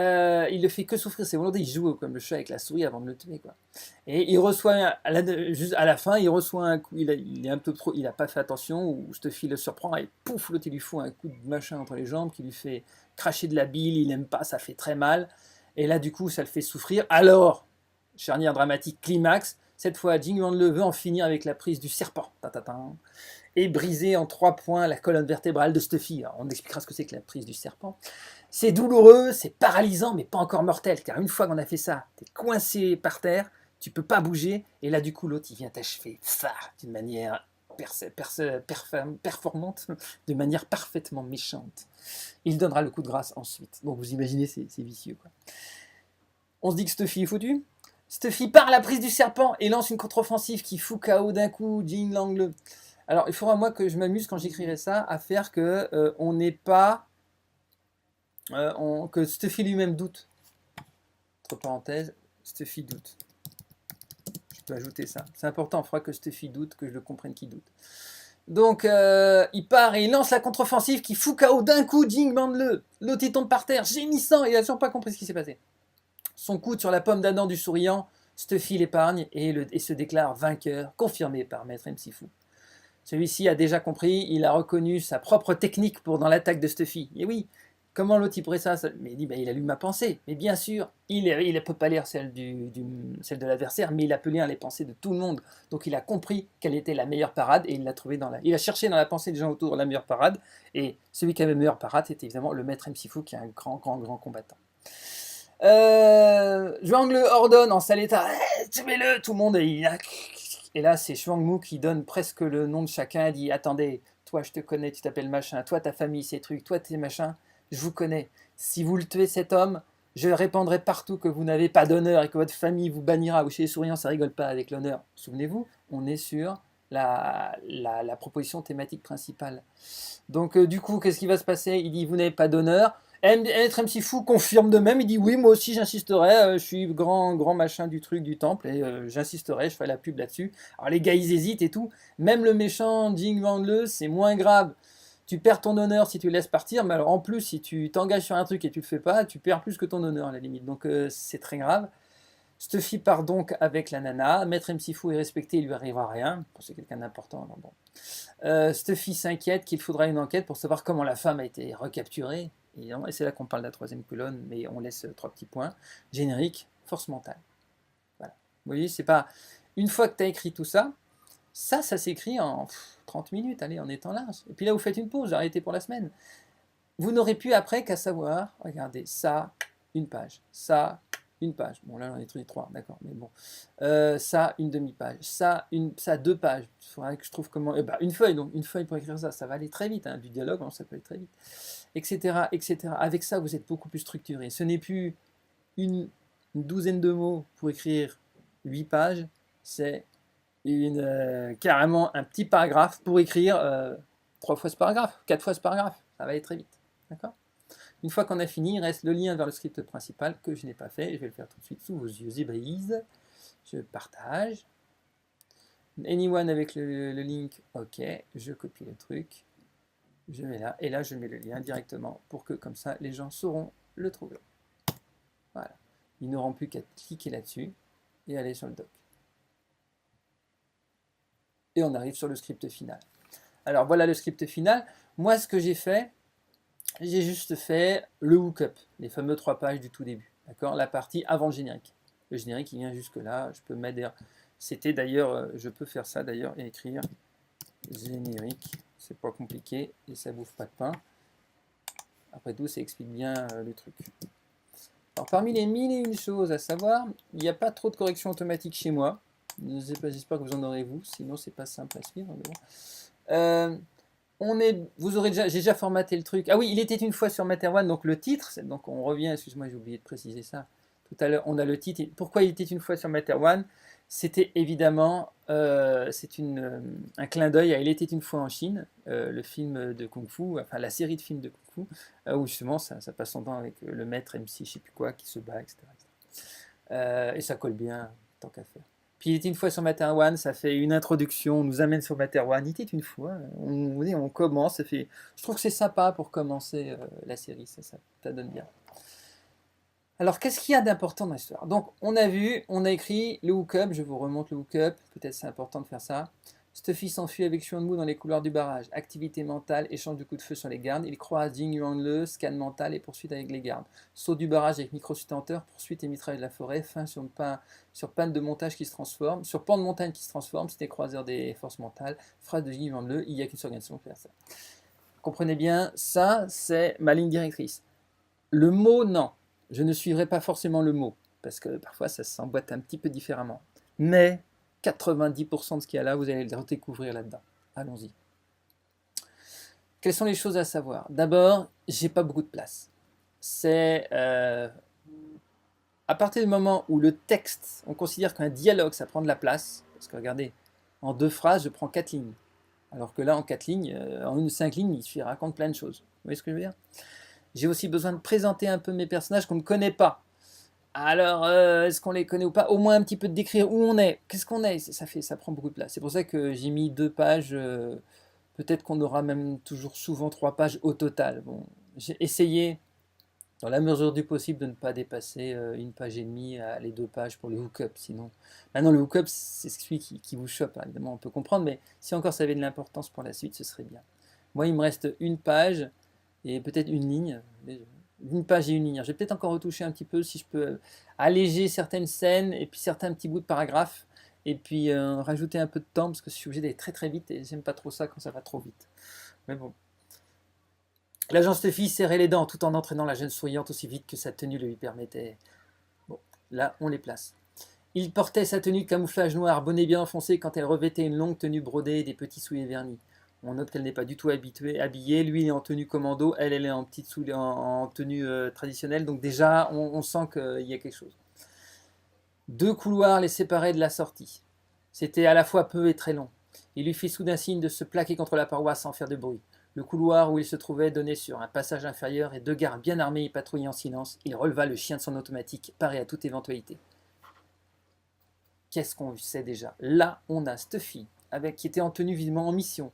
il le fait que souffrir, c'est volonté, il joue comme le chat avec la souris avant de le tuer quoi. Et il reçoit juste à la fin, il reçoit un coup, il est un peu trop, il a pas fait attention ou Stuffy le surprend et pouf, l'autre il lui fout un coup de machin entre les jambes qui lui fait cracher de la bile, il aime pas, ça fait très mal. Et là du coup ça le fait souffrir. Alors, charnière dramatique climax, cette fois Jing Van Le veut en finir avec la prise du serpent. Et briser en 3 points la colonne vertébrale de Stuffy. Alors, on expliquera ce que c'est que la prise du serpent. C'est douloureux, c'est paralysant, mais pas encore mortel, car une fois qu'on a fait ça, t'es coincé par terre, tu peux pas bouger, et là du coup l'autre il vient t'achever d'une manière performante, de manière parfaitement méchante. Il donnera le coup de grâce ensuite. Donc vous imaginez, c'est vicieux quoi. On se dit que Stuffy est foutu. Stuffy part à la prise du serpent et lance une contre-offensive qui fout KO d'un coup Jing Lang Le. Alors il faudra moi que je m'amuse quand j'écrirai ça à faire que on n'est pas que Stuffy lui-même doute. Entre parenthèses, Stuffy doute. Je peux ajouter ça. C'est important, il faudra que Stuffy doute, que je le comprenne qui doute. Donc il part et il lance la contre-offensive qui fout KO d'un coup Jing Mandle. L'autre il tombe par terre, gémissant, il a toujours pas compris ce qui s'est passé. Son coude sur la pomme d'Adam du souriant, Stuffy l'épargne et se déclare vainqueur, confirmé par Maître Msifu. Celui-ci a déjà compris, il a reconnu sa propre technique pour dans l'attaque de Stuffy. Et oui, comment l'autre il pourrait ça, mais il dit, il a lu ma pensée. Mais bien sûr, il ne peut pas lire celle de l'adversaire, mais il a pu lire les pensées de tout le monde. Donc il a compris quelle était la meilleure parade et il l'a trouvé il a cherché dans la pensée des gens autour la meilleure parade. Et celui qui avait la meilleure parade, c'était évidemment le Maître Msifu, qui est un grand combattant. Zhuang Le ordonne en sale état, tuez-le, tout le monde, et là c'est Zhuang Mu qui donne presque le nom de chacun, il dit, attendez, toi je te connais, tu t'appelles machin, toi ta famille ces trucs, toi t'es machin, je vous connais, si vous le tuez cet homme, je répandrai partout que vous n'avez pas d'honneur et que votre famille vous bannira, ou chez les souriants ça rigole pas avec l'honneur, souvenez-vous, on est sur la proposition thématique principale. Donc du coup, qu'est-ce qui va se passer? Il dit, vous n'avez pas d'honneur. Maître Msifu confirme de même, il dit, oui, moi aussi j'insisterai, je suis grand machin du truc du temple, et j'insisterai, je ferai la pub là-dessus. Alors les gars, ils hésitent et tout. Même le méchant Jing Wanle, c'est moins grave. Tu perds ton honneur si tu le laisses partir, mais alors en plus, si tu t'engages sur un truc et tu le fais pas, tu perds plus que ton honneur à la limite. Donc c'est très grave. Stuffy part donc avec la nana. Maître Msifu est respecté, il lui arrivera rien. C'est quelqu'un d'important. Bon. Stuffy s'inquiète qu'il faudra une enquête pour savoir comment la femme a été recapturée. Et c'est là qu'on parle de la troisième colonne, mais on laisse 3 petits points. Générique, force mentale. Voilà. Vous voyez, c'est pas. Une fois que tu as écrit tout ça, ça s'écrit en 30 minutes, allez, en étant large. Et puis là, vous faites une pause, j'ai arrêté pour la semaine. Vous n'aurez plus après qu'à savoir, regardez, ça, une page, ça, une page. Bon, là, j'en ai trouvé 3, d'accord, mais bon. Ça, une demi-page. Ça, 2 pages. Il faudrait que je trouve comment. Une feuille, donc, une feuille pour écrire ça. Ça va aller très vite. Hein. Du dialogue, ça peut aller très vite. Etc., etc. Avec ça, vous êtes beaucoup plus structuré. Ce n'est plus une douzaine de mots pour écrire 8 pages. C'est carrément un petit paragraphe pour écrire 3 fois ce paragraphe, 4 fois ce paragraphe. Ça va aller très vite. D'accord ? Une fois qu'on a fini, il reste le lien vers le script principal que je n'ai pas fait. Je vais le faire tout de suite sous vos yeux ébahis. Je partage. Anyone avec le link, ok. Je copie le truc. Je mets là. Et là, je mets le lien directement pour que, comme ça, les gens sauront le trouver. Voilà. Ils n'auront plus qu'à cliquer là-dessus et aller sur le doc. Et on arrive sur le script final. Alors, voilà le script final. Moi, ce que j'ai fait, j'ai juste fait le hookup, les fameux 3 pages du tout début, d'accord, la partie avant le générique. Le générique, il vient jusque là, je peux mettre d'ailleurs, c'était d'ailleurs, je peux faire ça d'ailleurs et écrire générique, c'est pas compliqué et ça bouffe pas de pain. Après tout, ça explique bien le truc. Alors parmi les 1001 choses à savoir, il n'y a pas trop de corrections automatiques chez moi. J'espère que vous en aurez vous, sinon c'est pas simple à suivre. Mais bon. J'ai déjà formaté le truc. Ah oui, il était une fois sur Materwan, donc le titre, donc on revient, excuse-moi, j'ai oublié de préciser ça. Tout à l'heure, on a le titre. Pourquoi il était une fois sur Materwan? C'était évidemment, un clin d'œil à Il était une fois en Chine, le film de Kung Fu, enfin la série de films de Kung Fu, où justement ça passe son temps avec le maître MC, je sais plus quoi, qui se bat, etc. Et ça colle bien, tant qu'à faire. Puis il était une fois sur Materwan, ça fait une introduction, on nous amène sur Materwan, il était une fois, on commence, ça fait, je trouve que c'est sympa pour commencer la série, ça donne bien. Alors qu'est-ce qu'il y a d'important dans l'histoire? Donc on a vu, on a écrit le hookup, je vous remonte le hookup, peut-être c'est important de faire ça. Stuffy s'enfuit avec Xuanmu dans les couloirs du barrage. Activité mentale, échange de coups de feu sur les gardes. Il croise Jing Yuanle, scan mental et poursuite avec les gardes. Saut du barrage avec micro-sustenteur, poursuite et mitraille de la forêt. Fin sur panne de montage qui se transforme. Sur pan de montagne qui se transforme, c'était croiseur des forces mentales. Phrase de Jing Yuanle, il n'y a qu'une organisation pour faire ça. Comprenez bien, ça c'est ma ligne directrice. Le mot, non. Je ne suivrai pas forcément le mot, parce que parfois ça s'emboîte un petit peu différemment. Mais 90% de ce qu'il y a là, vous allez le redécouvrir là-dedans. Allons-y. Quelles sont les choses à savoir? D'abord, j'ai pas beaucoup de place. C'est à partir du moment où le texte, on considère qu'un dialogue, ça prend de la place, parce que regardez, en 2 phrases, je prends 4 lignes. Alors que là, en 4 lignes, en 5 lignes, il raconte plein de choses. Vous voyez ce que je veux dire? J'ai aussi besoin de présenter un peu mes personnages qu'on ne connaît pas. Alors, est-ce qu'on les connaît ou pas? Au moins un petit peu de décrire où on est, qu'est-ce qu'on est, ça prend beaucoup de place. C'est pour ça que j'ai mis 2 pages Peut-être qu'on aura même toujours souvent 3 pages au total. Bon, j'ai essayé, dans la mesure du possible, de ne pas dépasser 1 page et demie, les 2 pages pour le hook-up. Sinon, maintenant le hook-up, c'est celui qui vous chope, hein, évidemment, on peut comprendre, mais si encore ça avait de l'importance pour la suite, ce serait bien. Moi, il me reste 1 page et peut-être une ligne. 1 page et une ligne. Je vais peut-être encore retoucher un petit peu si je peux alléger certaines scènes et puis certains petits bouts de paragraphes et puis rajouter un peu de temps parce que je suis obligé d'aller très très vite et j'aime pas trop ça quand ça va trop vite. Mais bon. L'agent Stuffy serrait les dents tout en entraînant la jeune souriante aussi vite que sa tenue le lui permettait. Bon, là on les place. Il portait sa tenue de camouflage noir, bonnet bien enfoncé quand elle revêtait une longue tenue brodée et des petits souliers vernis. On note qu'elle n'est pas du tout habillée. Lui, il est en tenue commando. Elle est en petite en tenue traditionnelle. Donc déjà, on sent qu'il y a quelque chose. 2 couloirs les séparaient de la sortie. C'était à la fois peu et très long. Il lui fit soudain signe de se plaquer contre la paroi sans faire de bruit. Le couloir où il se trouvait donnait sur un passage inférieur et 2 gardes bien armés y patrouillaient en silence. Il releva le chien de son automatique, paré à toute éventualité. Qu'est-ce qu'on sait déjà? Là, on a Stuffy, qui était en tenue visiblement en mission.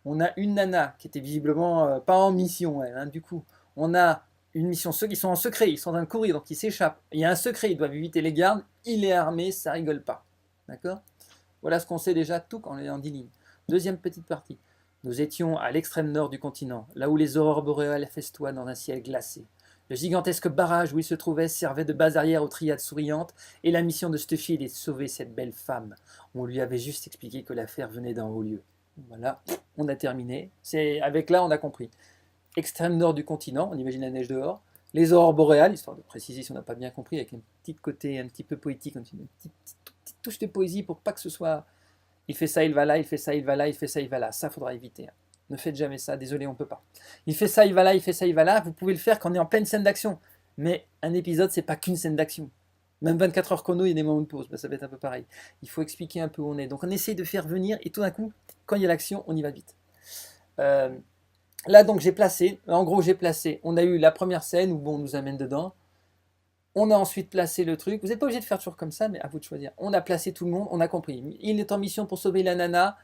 On a une nana qui était visiblement pas en mission, elle, hein, du coup. On a une mission, ceux qui sont en secret, ils sont en train de courir, donc ils s'échappent. Il y a un secret, ils doivent éviter les gardes, il est armé, ça rigole pas. D'accord? Voilà ce qu'on sait déjà, tout en 10 lignes. Deuxième petite partie. Nous étions à l'extrême nord du continent, là où les aurores boréales festoient dans un ciel glacé. Le gigantesque barrage où il se trouvait servait de base arrière aux triades souriantes, et la mission de Stuffy était de sauver cette belle femme. On lui avait juste expliqué que l'affaire venait d'un haut lieu. Voilà, on a terminé. Avec là, on a compris. Extrême nord du continent, on imagine la neige dehors. Les aurores boréales, histoire de préciser si on n'a pas bien compris, avec un petit côté un petit peu poétique, une petite touche de poésie pour pas que ce soit il fait ça, il va là, il fait ça, il va là, il fait ça, il va là. Ça, faudra éviter. Ne faites jamais ça, désolé, on peut pas. Il fait ça, il va là, il fait ça, il va là. Vous pouvez le faire quand on est en pleine scène d'action. Mais un épisode, c'est pas qu'une scène d'action. Même 24 heures chrono, il y a des moments de pause. Ça va être un peu pareil. Il faut expliquer un peu où on est. Donc on essaye de faire venir et tout d'un coup, quand il y a l'action, on y va vite. Là, donc, j'ai placé. En gros, j'ai placé. On a eu la première scène où on nous amène dedans. On a ensuite placé le truc. Vous n'êtes pas obligé de faire toujours comme ça, mais à vous de choisir. On a placé tout le monde, on a compris. Il est en mission pour sauver la nana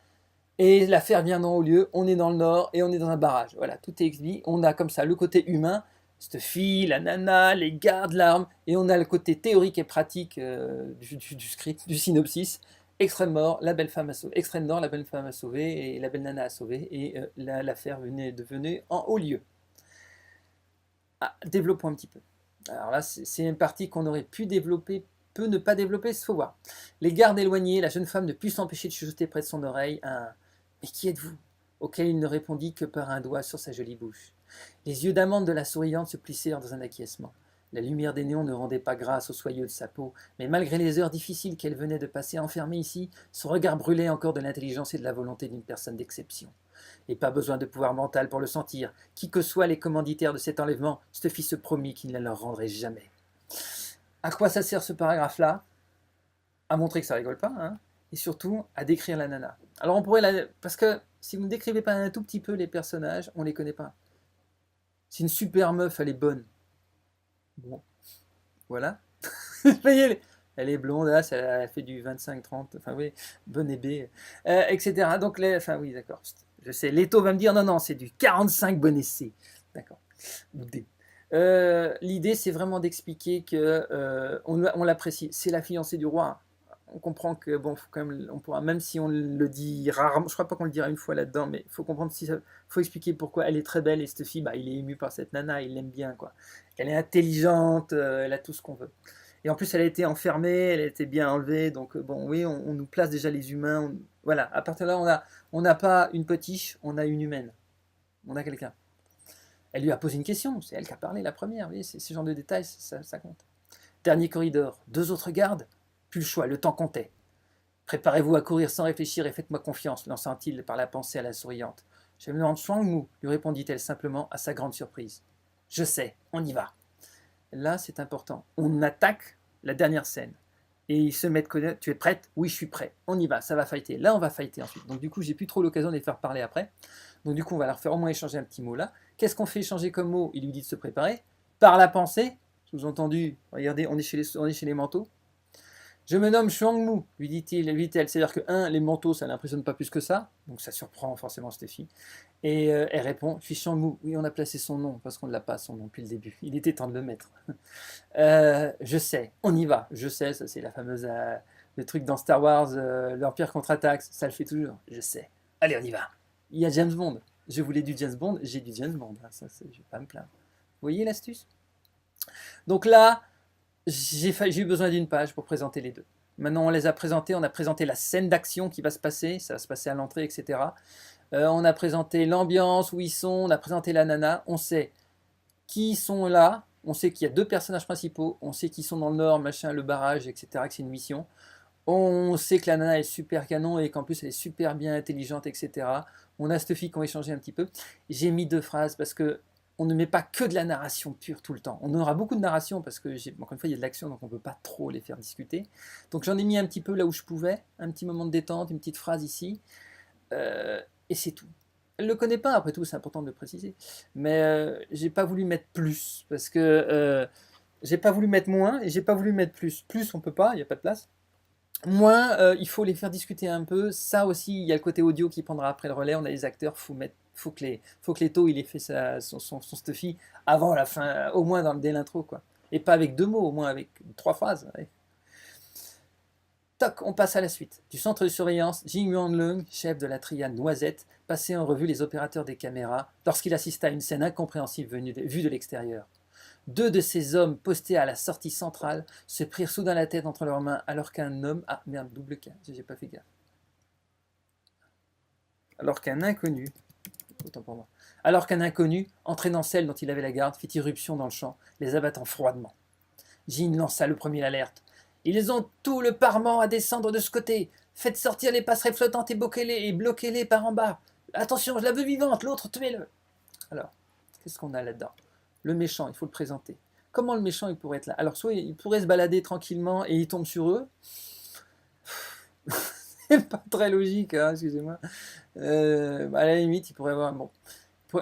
et l'affaire vient dans haut lieu. On est dans le nord et on est dans un barrage. Voilà, tout est expliqué. On a comme ça le côté humain, cette fille, la nana, les gardes, l'arme, et on a le côté théorique et pratique du script, du synopsis. Extrême nord, la belle femme à sauver. Extrême nord, la belle femme à sauver et la belle nana à sauver. Et l'affaire venait en haut lieu. Ah, développons un petit peu. Alors là, c'est une partie qu'on aurait pu développer, peut ne pas développer, il faut voir. Les gardes éloignés, la jeune femme ne put s'empêcher de chuchoter près de son oreille un « Mais qui êtes-vous » auquel il ne répondit que par un doigt sur sa jolie bouche. Les yeux d'amande de la souriante se plissèrent dans un acquiescement. La lumière des néons ne rendait pas grâce au soyeux de sa peau, mais malgré les heures difficiles qu'elle venait de passer enfermée ici, son regard brûlait encore de l'intelligence et de la volonté d'une personne d'exception. Et pas besoin de pouvoir mental pour le sentir. Qui que soient les commanditaires de cet enlèvement, Stuffy se promit qu'il ne leur rendrait jamais. À quoi ça sert ce paragraphe-là? À montrer que ça rigole pas, hein, et surtout à décrire la nana. Alors on pourrait parce que si vous ne décrivez pas un tout petit peu les personnages, on les connaît pas. C'est une super meuf, elle est bonne. Bon, voilà. Elle est blonde, là, elle fait du 25-30, enfin oui, bonne et B, etc. Donc, enfin oui, d'accord. Je sais, Leto va me dire non, non, c'est du 45 bon essai. D'accord. L'idée, c'est vraiment d'expliquer que on l'apprécie. C'est la fiancée du roi. On comprend que, bon, faut quand même, on pourra, même si on le dit rarement, je crois pas qu'on le dira une fois là-dedans, mais il faut comprendre, faut expliquer pourquoi elle est très belle et cette fille, bah, il est ému par cette nana, il l'aime bien, quoi. Elle est intelligente, elle a tout ce qu'on veut. Et en plus, elle a été enfermée, elle a été bien enlevée, donc bon, oui, on nous place déjà les humains. Voilà, à partir de là, on n'a pas une potiche, on a une humaine. On a quelqu'un. Elle lui a posé une question, c'est elle qui a parlé la première, oui, ce genre de détails, ça compte. Dernier corridor, 2 autres gardes, plus le choix, le temps comptait. Préparez-vous à courir sans réfléchir et faites-moi confiance, lança-t-il par la pensée à la souriante. Je me demande Chuang-Mu, lui répondit-elle simplement à sa grande surprise. Je sais, on y va. Là, c'est important. On attaque la dernière scène. Et ils se mettent connaître. Tu es prête? Oui, je suis prêt. On y va, ça va fighter. Là, on va fighter ensuite. Donc, du coup, j'ai plus trop l'occasion de les faire parler après. Donc, du coup, on va leur faire au moins échanger un petit mot là. Qu'est-ce qu'on fait échanger comme mot? Il lui dit de se préparer. Par la pensée. Sous-entendu, regardez, on est chez les manteaux. Je me nomme Chuangmu, lui dit-elle. C'est-à-dire que, les manteaux, ça l'impressionne pas plus que ça, donc ça surprend forcément Steffi. Et elle répond, je suis Chuangmu. Oui, on a placé son nom, parce qu'on ne l'a pas, son nom, depuis le début. Il était temps de le mettre. Je sais, on y va. Je sais, ça c'est la fameuse, le truc dans Star Wars, l'Empire contre-attaque, ça le fait toujours. Je sais. Allez, on y va. Il y a James Bond. Je voulais du James Bond, j'ai du James Bond. Ça, je vais pas me plaindre. Vous voyez l'astuce? Donc là, j'ai eu besoin d'une page pour présenter les deux. Maintenant, on les a présentés. On a présenté la scène d'action qui va se passer. Ça va se passer à l'entrée, etc. On a présenté l'ambiance, où ils sont. On a présenté la nana. On sait qui sont là. On sait qu'il y a deux personnages principaux. On sait qu'ils sont dans le nord, machin, le barrage, etc. Que c'est une mission. On sait que la nana est super canon et qu'en plus elle est super bien intelligente, etc. On a cette fille qui ont échangé un petit peu. J'ai mis 2 phrases parce que on ne met pas que de la narration pure tout le temps. On aura beaucoup de narration parce que, encore une fois, il y a de l'action, donc on ne peut pas trop les faire discuter. Donc j'en ai mis un petit peu là où je pouvais, un petit moment de détente, une petite phrase ici, et c'est tout. Elle ne le connaît pas, après tout, c'est important de le préciser. Mais j'ai pas voulu mettre plus, parce que j'ai pas voulu mettre moins, et j'ai pas voulu mettre plus. Plus, on peut pas, il n'y a pas de place. Moins, il faut les faire discuter un peu. Ça aussi, il y a le côté audio qui prendra après le relais. On a les acteurs, faut que Leto il ait fait son stuffy avant la fin, au moins dès l'intro, quoi. Et pas avec 2 mots, au moins avec 3 phrases. Ouais. Toc, on passe à la suite. Du centre de surveillance, Jin Yuanlong, chef de la triade Noisette, passait en revue les opérateurs des caméras lorsqu'il assista à une scène incompréhensible vue de l'extérieur. 2 de ces hommes postés à la sortie centrale se prirent soudain la tête entre leurs mains alors qu'un homme... Ah merde, double K, j'ai pas fait gaffe. Alors qu'un inconnu... Autant pour moi. Alors qu'un inconnu, entraînant celle dont il avait la garde, fit irruption dans le champ, les abattant froidement. Jean lança le premier l'alerte. Ils ont tout le parement à descendre de ce côté. Faites sortir les passerelles flottantes et bloquez-les par en bas. Attention, je la veux vivante, l'autre, tuez-le. Alors, qu'est-ce qu'on a là-dedans? Le méchant, il faut le présenter. Comment le méchant il pourrait être là? Alors, soit il pourrait se balader tranquillement et il tombe sur eux. C'est pas très logique, hein, excusez-moi. À la limite, il pourrait avoir. Bon.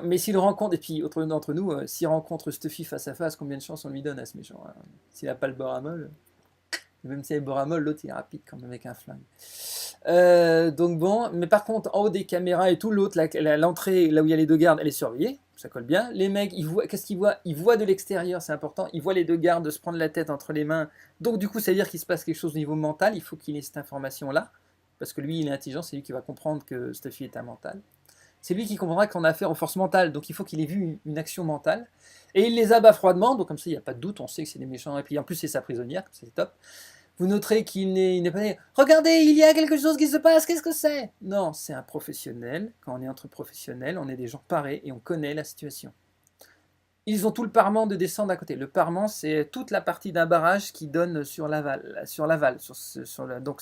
Mais s'il rencontre, et puis autre d'entre nous, s'il rencontre Stuffy face à face, combien de chances on lui donne à ce méchant, hein? S'il n'a pas le bord à molle, même s'il a le bord à molle, l'autre il est rapide quand même avec un flingue. Donc bon, mais par contre, en haut des caméras et tout, l'autre, l'entrée, là où il y a les 2 gardes, elle est surveillée, ça colle bien. Les mecs, qu'est-ce qu'ils voient? Ils voient de l'extérieur, c'est important, ils voient les 2 gardes se prendre la tête entre les mains. Donc du coup, ça veut dire qu'il se passe quelque chose au niveau mental, il faut qu'il ait cette information-là, parce que lui, il est intelligent, c'est lui qui va comprendre que Stuffy est un mental. C'est lui qui comprendra qu'on a affaire aux forces mentales, donc il faut qu'il ait vu une action mentale. Et il les abat froidement, donc comme ça il n'y a pas de doute, on sait que c'est des méchants, et puis en plus c'est sa prisonnière, c'est top. Vous noterez qu'il n'est pas dit « Regardez, il y a quelque chose qui se passe, qu'est-ce que c'est ?» Non, c'est un professionnel. Quand on est entre professionnels, on est des gens parés et on connaît la situation. Ils ont tout le parement de descendre à côté. Le parement, c'est toute la partie d'un barrage qui donne sur l'aval. Donc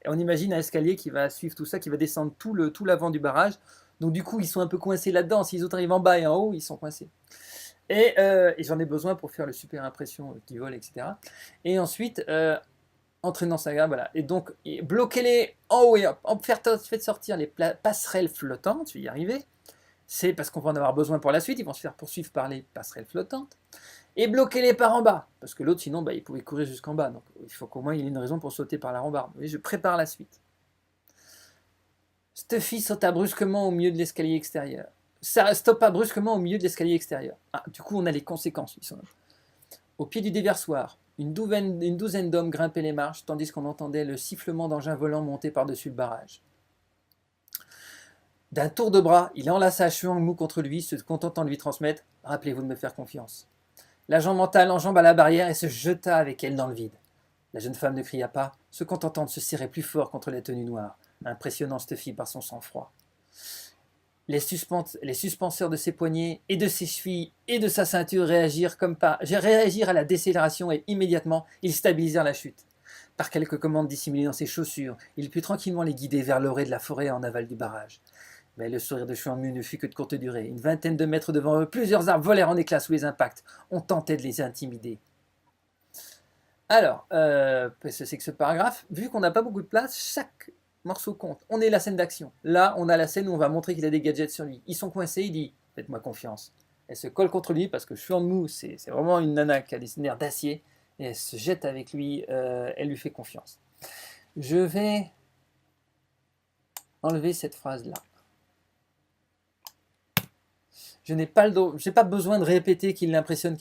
on imagine un escalier qui va suivre tout ça, qui va descendre tout l'avant du barrage. Donc du coup, ils sont un peu coincés là-dedans. S'ils autres arrivent en bas et en haut, ils sont coincés. Et j'en ai besoin pour faire le super impression qui vole, etc. Et ensuite, entraînant sa garde, voilà. Et donc, bloquez-les en haut et hop. Faites sortir les passerelles flottantes, je vais y arriver. C'est parce qu'on va en avoir besoin pour la suite. Ils vont se faire poursuivre par les passerelles flottantes. Et bloquez-les par en bas. Parce que l'autre, sinon, il pouvait courir jusqu'en bas. Donc, il faut qu'au moins il ait une raison pour sauter par la rambarde. Et je prépare la suite. Stuffy sauta brusquement au milieu de l'escalier extérieur. Ça stoppa brusquement au milieu de l'escalier extérieur. Ah, du coup, on a les conséquences. Au pied du déversoir, une douzaine d'hommes grimpaient les marches, tandis qu'on entendait le sifflement d'engins volants monter par-dessus le barrage. D'un tour de bras, il enlaça Chuangmu contre lui, se contentant de lui transmettre « Rappelez-vous de me faire confiance ». L'agent mental enjamba la barrière et se jeta avec elle dans le vide. La jeune femme ne cria pas, se contentant de se serrer plus fort contre la tenue noire, impressionnant Stuffy par son sang-froid. Les suspenseurs de ses poignets et de ses chevilles et de sa ceinture réagirent à la décélération et immédiatement, ils stabilisèrent la chute. Par quelques commandes dissimulées dans ses chaussures, il put tranquillement les guider vers l'orée de la forêt en aval du barrage. Mais le sourire de Chuangmu ne fut que de courte durée. Une vingtaine de mètres devant eux, plusieurs arbres volèrent en éclats sous les impacts. On tentait de les intimider. Alors, qu'est-ce que c'est que ce paragraphe? Vu qu'on n'a pas beaucoup de place, chaque morceau compte. On est la scène d'action. Là, on a la scène où on va montrer qu'il a des gadgets sur lui. Ils sont coincés, il dit « Faites-moi confiance ». Elle se colle contre lui parce que Chuangmu, c'est vraiment une nana qui a des nerfs d'acier. et elle se jette avec lui, elle lui fait confiance. Je vais enlever cette phrase-là. Je n'ai pas, pas besoin de répéter qu'il l'impressionne,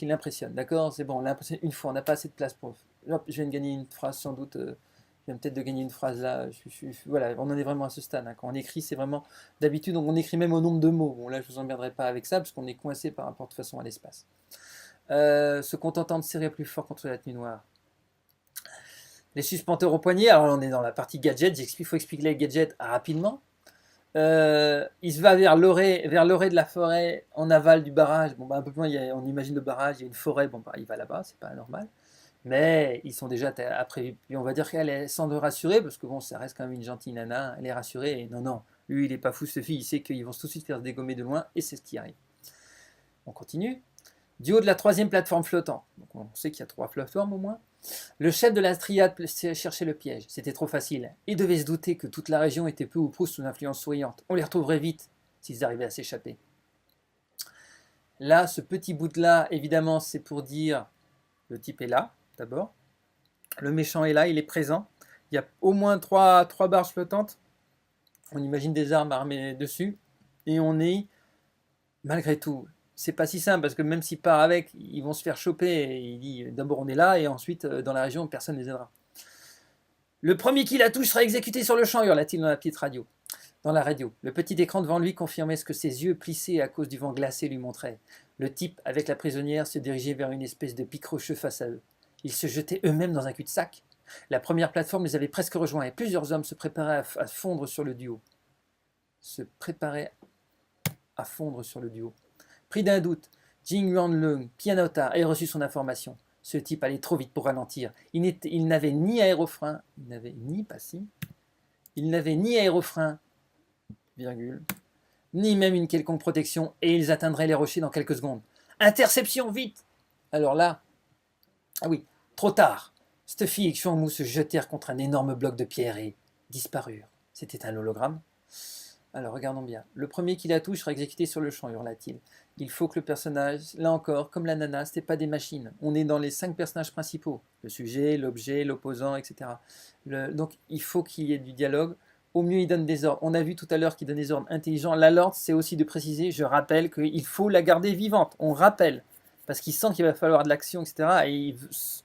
d'accord? C'est bon, on l'a impressionné une fois, on n'a pas assez de place pour... Hop, je viens de gagner une phrase sans doute, je viens peut-être de gagner une phrase là, voilà, on en est vraiment à ce stade, hein. Quand on écrit, c'est vraiment... D'habitude, on écrit même au nombre de mots. Bon là, je vous emmerderai pas avec ça, parce qu'on est coincé par rapport de toute façon à l'espace. Se contentant de serrer plus fort contre la tenue noire. Les suspendeurs au poignet, alors on est dans la partie gadget, il faut expliquer les gadgets rapidement. Il se va vers l'orée de la forêt en aval du barrage. Bon, bah, un peu plus loin, on imagine le barrage, il y a une forêt, bon, bah, il va là-bas, c'est pas normal. Mais ils sont déjà après. Puis on va dire qu'elle semble rassurée, parce que bon, ça reste quand même une gentille nana, elle est rassurée. Et non, non, lui, il est pas fou, cette fille, il sait qu'ils vont tout de suite faire se dégommer de loin, et c'est ce qui arrive. On continue. Du haut de la troisième plateforme flottante, donc on sait qu'il y a 3 plateformes au moins, le chef de la triade cherchait le piège. C'était trop facile. Il devait se douter que toute la région était peu ou prou sous influence souriante. On les retrouverait vite s'ils arrivaient à s'échapper. Là, ce petit bout-là, évidemment, c'est pour dire le type est là, d'abord. Le méchant est là, il est présent. Il y a au moins 3 barges flottantes. On imagine des armes armées dessus. Et on est, malgré tout, c'est pas si simple parce que même s'il part avec, ils vont se faire choper. Et il dit d'abord on est là et ensuite dans la région personne ne les aidera. Le premier qui la touche sera exécuté sur le champ, hurla-t-il dans la petite radio. Dans la radio, le petit écran devant lui confirmait ce que ses yeux plissés à cause du vent glacé lui montraient. Le type avec la prisonnière se dirigeait vers une espèce de pic rocheux face à eux. Ils se jetaient eux-mêmes dans un cul-de-sac. La première plateforme les avait presque rejoints et plusieurs hommes se préparaient à fondre sur le duo. Pris d'un doute, Jing Yuanlong, pianota, ait reçu son information. Ce type allait trop vite pour ralentir. Il n'avait ni aérofrein, il n'avait ni aérofrein, virgule, ni même une quelconque protection, et ils atteindraient les rochers dans quelques secondes. Interception, vite! Alors là, ah oui, trop tard. Stuffy et Xuanmu se jetèrent contre un énorme bloc de pierre et disparurent. C'était un hologramme. Alors regardons bien. Le premier qui la touche sera exécuté sur le champ, hurla-t-il. Il faut que le personnage, là encore, comme la nana, ce n'est pas des machines. On est dans les 5 personnages principaux. Le sujet, l'objet, l'opposant, etc. Donc il faut qu'il y ait du dialogue. Au mieux, il donne des ordres. On a vu tout à l'heure qu'il donne des ordres intelligents. Là, l'ordre, c'est aussi de préciser, je rappelle qu'il faut la garder vivante. On rappelle. Parce qu'il sent qu'il va falloir de l'action, etc. Et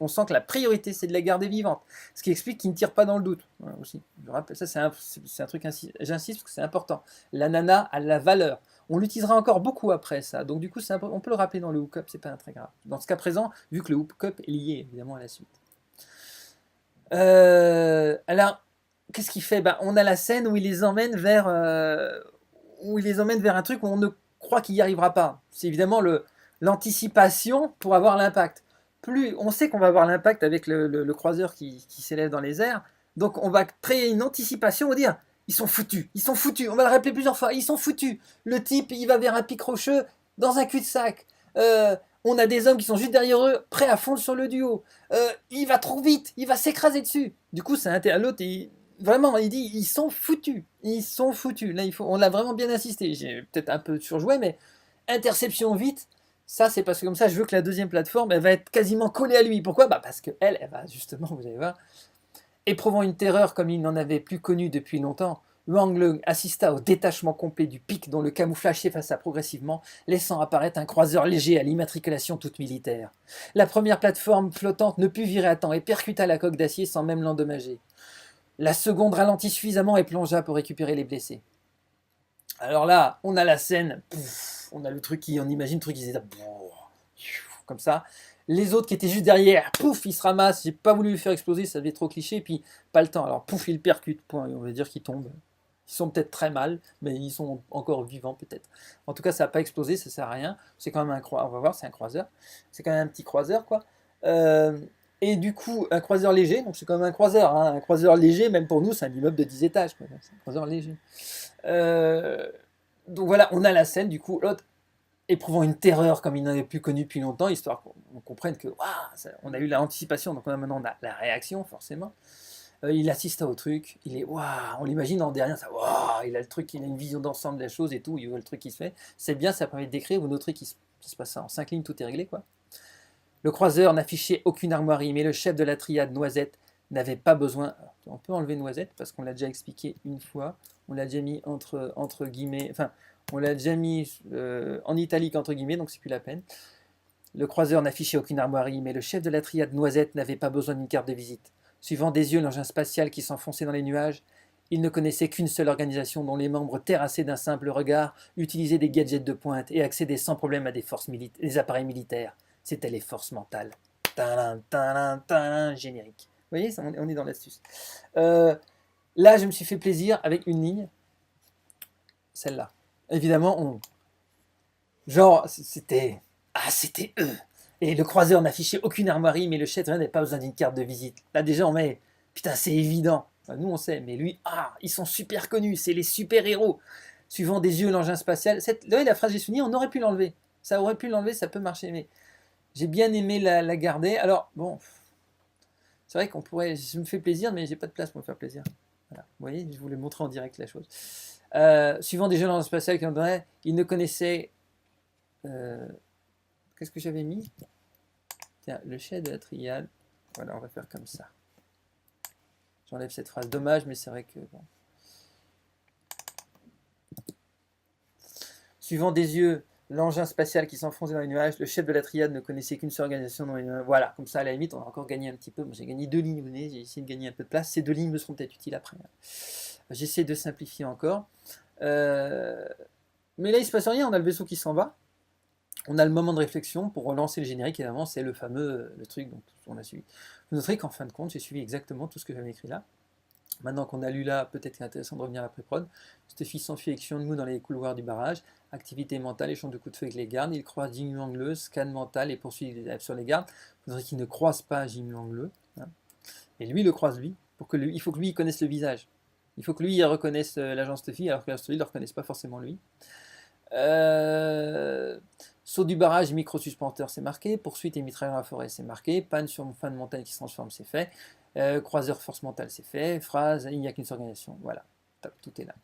on sent que la priorité, c'est de la garder vivante. Ce qui explique qu'il ne tire pas dans le doute. Voilà, aussi. Je rappelle, ça, c'est un truc, j'insiste, parce que c'est important. La nana a la valeur. On l'utilisera encore beaucoup après ça. Donc, du coup, on peut le rappeler dans le hook-up, c'est pas très grave. Dans ce cas présent, vu que le hook-up est lié, évidemment, à la suite. Alors, qu'est-ce qu'il fait? On a la scène où il les emmène vers, un truc où on ne croit qu'il n'y arrivera pas. C'est évidemment l'anticipation pour avoir l'impact. Plus on sait qu'on va avoir l'impact avec le croiseur qui s'élève dans les airs, donc on va créer une anticipation, on va dire ils sont foutus, on va le rappeler plusieurs fois, ils sont foutus. Le type il va vers un pic rocheux dans un cul-de-sac. On a des hommes qui sont juste derrière eux, prêts à fondre sur le duo. Il va trop vite, il va s'écraser dessus. Du coup, c'est l'autre, vraiment, il dit ils sont foutus. Là, on l'a vraiment bien insisté. J'ai peut-être un peu surjoué, mais interception vite. Ça, c'est parce que comme ça, je veux que la deuxième plateforme, elle va être quasiment collée à lui. Pourquoi? Parce que elle va justement, vous allez voir, éprouvant une terreur comme il n'en avait plus connue depuis longtemps. Wang Lung assista au détachement complet du pic dont le camouflage s'effaça progressivement, laissant apparaître un croiseur léger à l'immatriculation toute militaire. La première plateforme flottante ne put virer à temps et percuta la coque d'acier sans même l'endommager. La seconde ralentit suffisamment et plongea pour récupérer les blessés. Alors là, on a la scène, on a le truc on imagine le truc qui s'est comme ça. Les autres qui étaient juste derrière, pouf, ils se ramassent. J'ai pas voulu le faire exploser, ça devait être trop cliché, et puis pas le temps. Alors pouf, ils percutent, point. On va dire qu'ils tombent. Ils sont peut-être très mal, mais ils sont encore vivants peut-être. En tout cas, ça n'a pas explosé, ça sert à rien. C'est quand même un croiseur. On va voir, c'est un croiseur. C'est quand même un petit croiseur, quoi. Et du coup, un croiseur léger, donc c'est quand même un croiseur. Hein. Un croiseur léger, même pour nous, c'est un immeuble de 10 étages. Quoi. C'est un croiseur léger. Donc voilà, on a la scène, du coup, l'autre éprouvant une terreur comme il n'en avait plus connu depuis longtemps, histoire qu'on comprenne que on a eu l'anticipation, donc maintenant on a la réaction, forcément. Il assiste au truc, on l'imagine en derrière, ça, il a le truc, il a une vision d'ensemble de la chose et tout, il voit le truc qui se fait. C'est bien, ça permet de décrire, vous noterez qu'il se passe ça en 5 lignes, tout est réglé, quoi. Le croiseur n'affichait aucune armoirie, mais le chef de la triade Noisette n'avait pas besoin. On peut enlever Noisette parce qu'on l'a déjà expliqué une fois. On l'a déjà mis entre guillemets. Enfin, on l'a déjà mis en italique entre guillemets, donc c'est plus la peine. Le croiseur n'affichait aucune armoirie, mais le chef de la triade Noisette n'avait pas besoin d'une carte de visite. Suivant des yeux l'engin spatial qui s'enfonçait dans les nuages, il ne connaissait qu'une seule organisation dont les membres, terrassés d'un simple regard, utilisaient des gadgets de pointe et accédaient sans problème à des appareils militaires. C'étaient les forces mentales. Tadam, tadam, tadam, générique. Vous voyez, on est dans l'astuce. Là, je me suis fait plaisir avec une ligne. Celle-là. Évidemment, genre, c'était eux. Et le croiseur n'affichait aucune armoirie, mais le chef n'avait pas besoin d'une carte de visite. Là, déjà, on met, putain, c'est évident. Enfin, nous, on sait, mais lui, ils sont super connus, c'est les super-héros. Suivant des yeux l'engin spatial. La phrase j'ai souvenue, on aurait pu l'enlever. Ça aurait pu l'enlever, ça peut marcher, mais j'ai bien aimé la garder. Alors, bon, c'est vrai qu'on pourrait, je me fais plaisir, mais j'ai pas de place pour me faire plaisir. Voilà. Vous voyez, je voulais montrer en direct la chose. Suivant des yeux l'engin spatial, il ne connaissait... qu'est-ce que j'avais mis? Tiens, le chef de la triade. Voilà, on va faire comme ça. J'enlève cette phrase. Dommage, mais c'est vrai que... Bon. Suivant des yeux l'engin spatial qui s'enfonçait dans les nuages, le chef de la triade ne connaissait qu'une seule organisation dans les nuages. Voilà, comme ça, à la limite, on a encore gagné un petit peu. Moi, j'ai gagné 2 lignes, vous voyez, j'ai essayé de gagner un peu de place. Ces 2 lignes me seront peut-être utiles après. J'essaie de simplifier encore. Mais là, il ne se passe rien, on a le vaisseau qui s'en va. On a le moment de réflexion pour relancer le générique, évidemment, c'est le fameux le truc dont on a suivi. Vous noterez qu'en fin de compte, j'ai suivi exactement tout ce que j'avais écrit là. Maintenant qu'on a lu là, peut-être qu'il est intéressant de revenir à la pré-prod. Steffi s'enfuit avec Xiongnu dans les couloirs du barrage. Activité mentale, échange de coups de feu avec les gardes. Il croise Jing Yuangle, scan mental et poursuit les élèves sur les gardes. Il faudrait qu'il ne croise pas Jing Yuangle. Hein. Et lui le croise lui. Il faut que lui il connaisse le visage. Il faut que lui il reconnaisse l'agent Steffi, alors que l'agent Steffi ne le reconnaisse pas forcément lui. Saut du barrage, micro-suspenteur, c'est marqué. Poursuite et mitrailleur dans la forêt, c'est marqué. Panne sur une fin de montagne qui se transforme, c'est fait. Croiseur force mentale, c'est fait. Phrase, il n'y a qu'une seule organisation. Voilà, top, tout est là.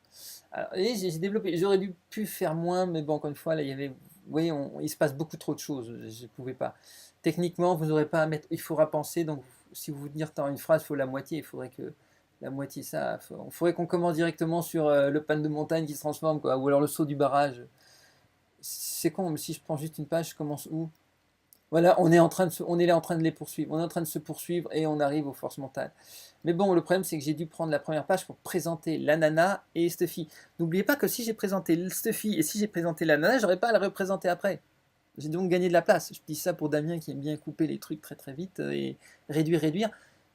Alors, et j'ai développé, j'aurais dû plus faire moins, mais bon, encore une fois, là, il y avait, vous voyez, il se passe beaucoup trop de choses. Je ne pouvais pas. Techniquement, vous n'aurez pas à mettre, il faudra penser. Donc, si vous dire dans une phrase, il faut la moitié. Il faudrait que la moitié, ça, il faudrait qu'on commence directement sur le panne de montagne qui se transforme, quoi, ou alors le saut du barrage. C'est con, mais si je prends juste une page, je commence où? Voilà, on est là en train de les poursuivre. On est en train de se poursuivre et on arrive aux forces mentales. Mais bon, le problème, c'est que j'ai dû prendre la première page pour présenter la nana et Stuffy. N'oubliez pas que si j'ai présenté Stuffy et si j'ai présenté la nana, j'aurais pas à la représenter après. J'ai donc gagné de la place. Je dis ça pour Damien qui aime bien couper les trucs très très vite et réduire.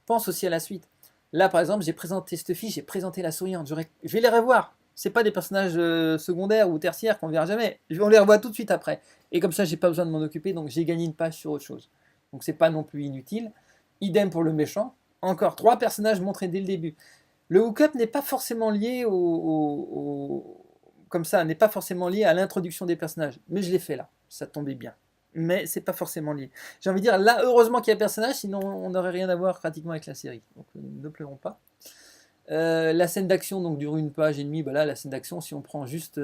Pense aussi à la suite. Là, par exemple, j'ai présenté Stuffy, j'ai présenté la souriante. Je vais les revoir. C'est pas des personnages secondaires ou tertiaires qu'on verra jamais. On les revoit tout de suite après. Et comme ça, j'ai pas besoin de m'en occuper, donc j'ai gagné une page sur autre chose. Donc c'est pas non plus inutile. Idem pour le méchant. Encore 3 personnages montrés dès le début. Le hook-up n'est pas forcément lié comme ça, n'est pas forcément lié à l'introduction des personnages. Mais je l'ai fait là. Ça tombait bien. Mais c'est pas forcément lié. J'ai envie de dire, là, heureusement qu'il y a un personnage, sinon on n'aurait rien à voir pratiquement avec la série. Donc ne pleurons pas. La scène d'action donc dure 1 page et demie. Bah là, la scène d'action, si on prend juste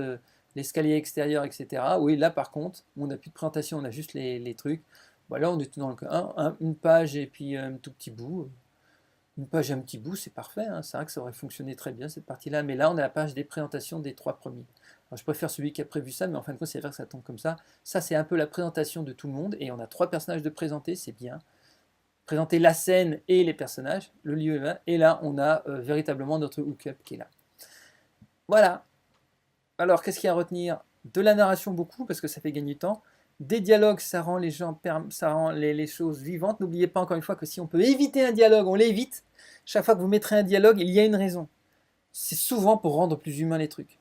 l'escalier extérieur, etc. Oui, là par contre, on n'a plus de présentation, on a juste les trucs. Bah là, on est dans le cas 1 page et puis un tout petit bout. 1 page et un petit bout, c'est parfait. Hein. C'est vrai que ça aurait fonctionné très bien cette partie-là. Mais là, on a la page des présentations des 3 premiers. Alors, je préfère celui qui a prévu ça, mais en fin de compte, c'est vrai que ça tombe comme ça. Ça, c'est un peu la présentation de tout le monde. Et on a 3 personnages de présentés, c'est bien. Présenter la scène et les personnages, le lieu est là, et là on a véritablement notre hook-up qui est là. Voilà. Alors qu'est-ce qu'il y a à retenir? De la narration beaucoup, parce que ça fait gagner du temps. Des dialogues, ça rend les choses vivantes. N'oubliez pas encore une fois que si on peut éviter un dialogue, on l'évite. Chaque fois que vous mettrez un dialogue, il y a une raison. C'est souvent pour rendre plus humain les trucs.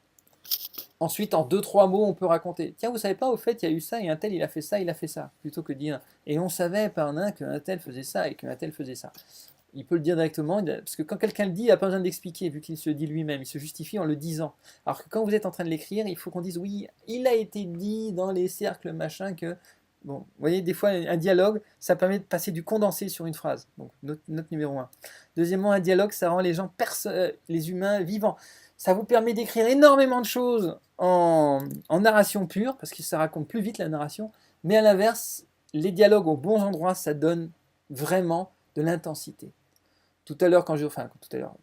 Ensuite, en 2-3 mots, on peut raconter. Tiens, vous savez pas, au fait, il y a eu ça, et un tel, il a fait ça, plutôt que de dire. Et on savait par un qu'un tel faisait ça, et qu'un tel faisait ça. Il peut le dire directement, parce que quand quelqu'un le dit, il n'a pas besoin d'expliquer, vu qu'il se dit lui-même, il se justifie en le disant. Alors que quand vous êtes en train de l'écrire, il faut qu'on dise, oui, il a été dit dans les cercles, machin, que... Bon, vous voyez, des fois, un dialogue, ça permet de passer du condensé sur une phrase. Donc, note numéro 1. Deuxièmement, un dialogue, ça rend les gens, les humains, vivants. Ça vous permet d'écrire énormément de choses en narration pure, parce que ça raconte plus vite la narration, mais à l'inverse, les dialogues aux bons endroits, ça donne vraiment de l'intensité. Tout à l'heure,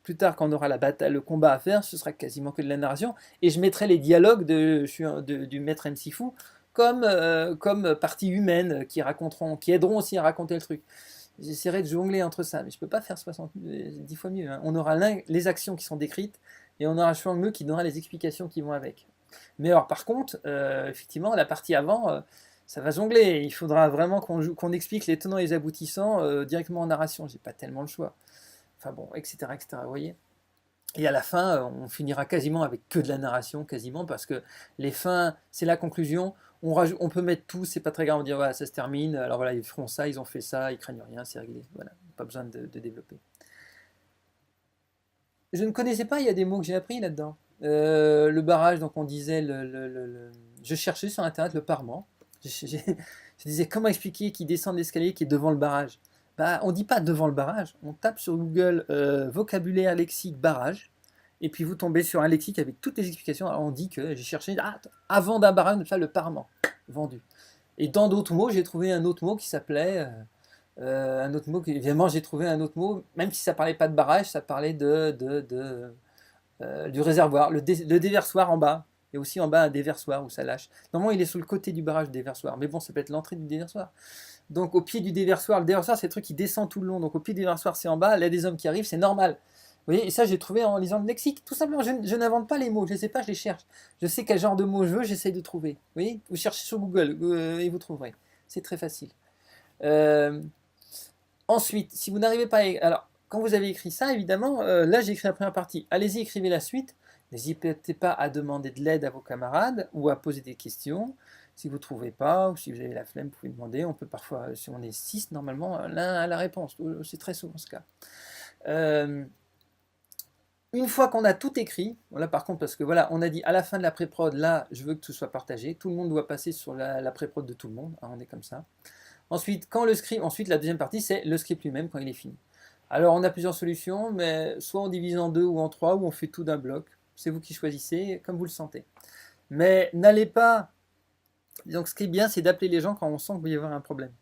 plus tard, quand on aura la bataille, le combat à faire, ce sera quasiment que de la narration, et je mettrai les dialogues du maître MC Fou comme partie humaine qui aideront aussi à raconter le truc. J'essaierai de jongler entre ça, mais je ne peux pas faire 10 fois mieux. Hein. On aura les actions qui sont décrites, et on aura Chuang Mu qui donnera les explications qui vont avec. Mais alors, par contre, effectivement, la partie avant, ça va jongler. Il faudra vraiment qu'on explique les tenants et les aboutissants directement en narration. J'ai pas tellement le choix. Enfin bon, etc., etc. Vous voyez. Et à la fin, on finira quasiment avec que de la narration, quasiment, parce que les fins, c'est la conclusion. On peut mettre tout, c'est pas très grave, on dit voilà, ça se termine. Alors voilà, ils feront ça, ils ont fait ça, ils craignent rien, c'est réglé. Voilà, pas besoin de développer. Je ne connaissais pas, il y a des mots que j'ai appris là-dedans. Le barrage, donc on disait, je cherchais sur internet le parement. Je disais comment expliquer qui descend l'escalier qui est devant le barrage. Bah, on ne dit pas devant le barrage, on tape sur Google vocabulaire lexique barrage, et puis vous tombez sur un lexique avec toutes les explications. Alors on dit que j'ai cherché avant d'un barrage, le parement, vendu. Et dans d'autres mots, j'ai trouvé un autre mot qui s'appelait un autre mot, évidemment, j'ai trouvé un autre mot, même si ça parlait pas de barrage, ça parlait du réservoir, le déversoir en bas. Et aussi en bas un déversoir où ça lâche. Normalement, il est sur le côté du barrage du déversoir, mais bon, ça peut être l'entrée du déversoir. Donc au pied du déversoir, le déversoir, c'est le truc qui descend tout le long. Donc au pied du déversoir, c'est en bas, là, des hommes qui arrivent, c'est normal. Vous voyez, et ça, j'ai trouvé en lisant le lexique. Tout simplement, je n'invente pas les mots, je ne les sais pas, je les cherche. Je sais quel genre de mots je veux, j'essaye de trouver. Vous voyez, vous cherchez sur Google et vous trouverez. C'est très facile. Euh, Ensuite, si vous n'arrivez pas à... Alors, quand vous avez écrit ça, évidemment, là j'ai écrit la première partie. Allez-y, écrivez la suite. N'hésitez pas à demander de l'aide à vos camarades ou à poser des questions. Si vous ne trouvez pas ou si vous avez la flemme, vous pouvez demander. On peut parfois, si on est 6, normalement, l'un a la réponse. C'est très souvent ce cas. Une fois qu'on a tout écrit, là par contre, parce que voilà, on a dit à la fin de la pré-prod, là, je veux que tout soit partagé. Tout le monde doit passer sur la pré-prod de tout le monde. Hein, on est comme ça. Ensuite, la deuxième partie, c'est le script lui-même quand il est fini. Alors, on a plusieurs solutions, mais soit on divise en 2 ou en 3, ou on fait tout d'un bloc. C'est vous qui choisissez, comme vous le sentez. Mais n'allez pas... Donc, ce qui est bien, c'est d'appeler les gens quand on sent qu'il va y avoir un problème.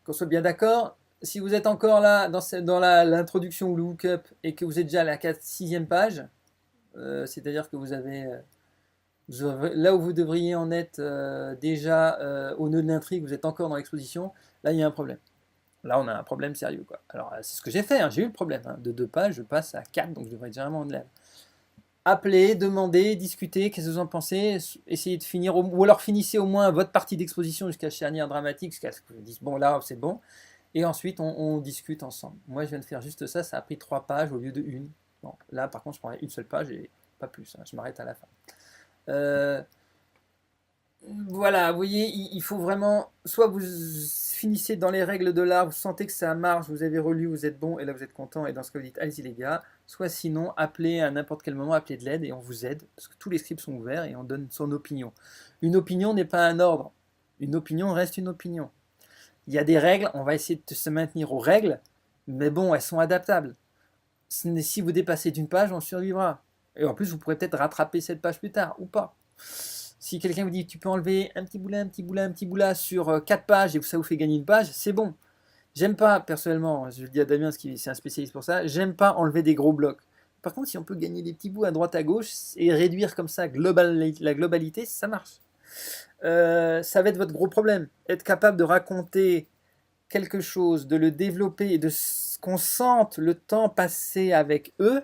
Qu'on soit bien d'accord, si vous êtes encore là, dans l'introduction ou le hook-up, et que vous êtes déjà à la 6e page, c'est-à-dire que vous avez... là où vous devriez en être déjà au nœud de l'intrigue, vous êtes encore dans l'exposition, là il y a un problème. Là on a un problème sérieux. Quoi. Alors c'est ce que j'ai fait, hein, j'ai eu le problème. Hein. De 2 pages, je passe à 4, donc je devrais être vraiment de l'aide. Appelez, demandez, discutez, qu'est-ce que vous en pensez, essayez de finir, ou alors finissez au moins votre partie d'exposition jusqu'à la charnière dramatique, jusqu'à ce que vous dites, bon là c'est bon, et ensuite on discute ensemble. Moi je viens de faire juste ça, ça a pris 3 pages au lieu de 1. Bon, là par contre je prendrai une seule page et pas plus, hein, je m'arrête à la fin. Voilà, vous voyez, il faut vraiment, soit vous finissez dans les règles de l'art, vous sentez que ça marche, vous avez relu, vous êtes bon, et là vous êtes content, et dans ce cas vous dites, allez-y les gars, soit sinon, appelez à n'importe quel moment, appelez de l'aide, et on vous aide, parce que tous les scripts sont ouverts, et on donne son opinion. Une opinion n'est pas un ordre, une opinion reste une opinion. Il y a des règles, on va essayer de se maintenir aux règles, mais bon, elles sont adaptables. Si vous dépassez d'une page, on survivra. Et en plus, vous pourrez peut-être rattraper cette page plus tard, ou pas. Si quelqu'un vous dit tu peux enlever un petit bout là, un petit bout là, un petit bout là sur 4 pages et ça vous fait gagner une page, c'est bon. J'aime pas, personnellement, je le dis à Damien, c'est un spécialiste pour ça, j'aime pas enlever des gros blocs. Par contre, si on peut gagner des petits bouts à droite à gauche et réduire comme ça la globalité, ça marche. Ça va être votre gros problème. Être capable de raconter quelque chose, de le développer et de qu'on sente le temps passé avec eux,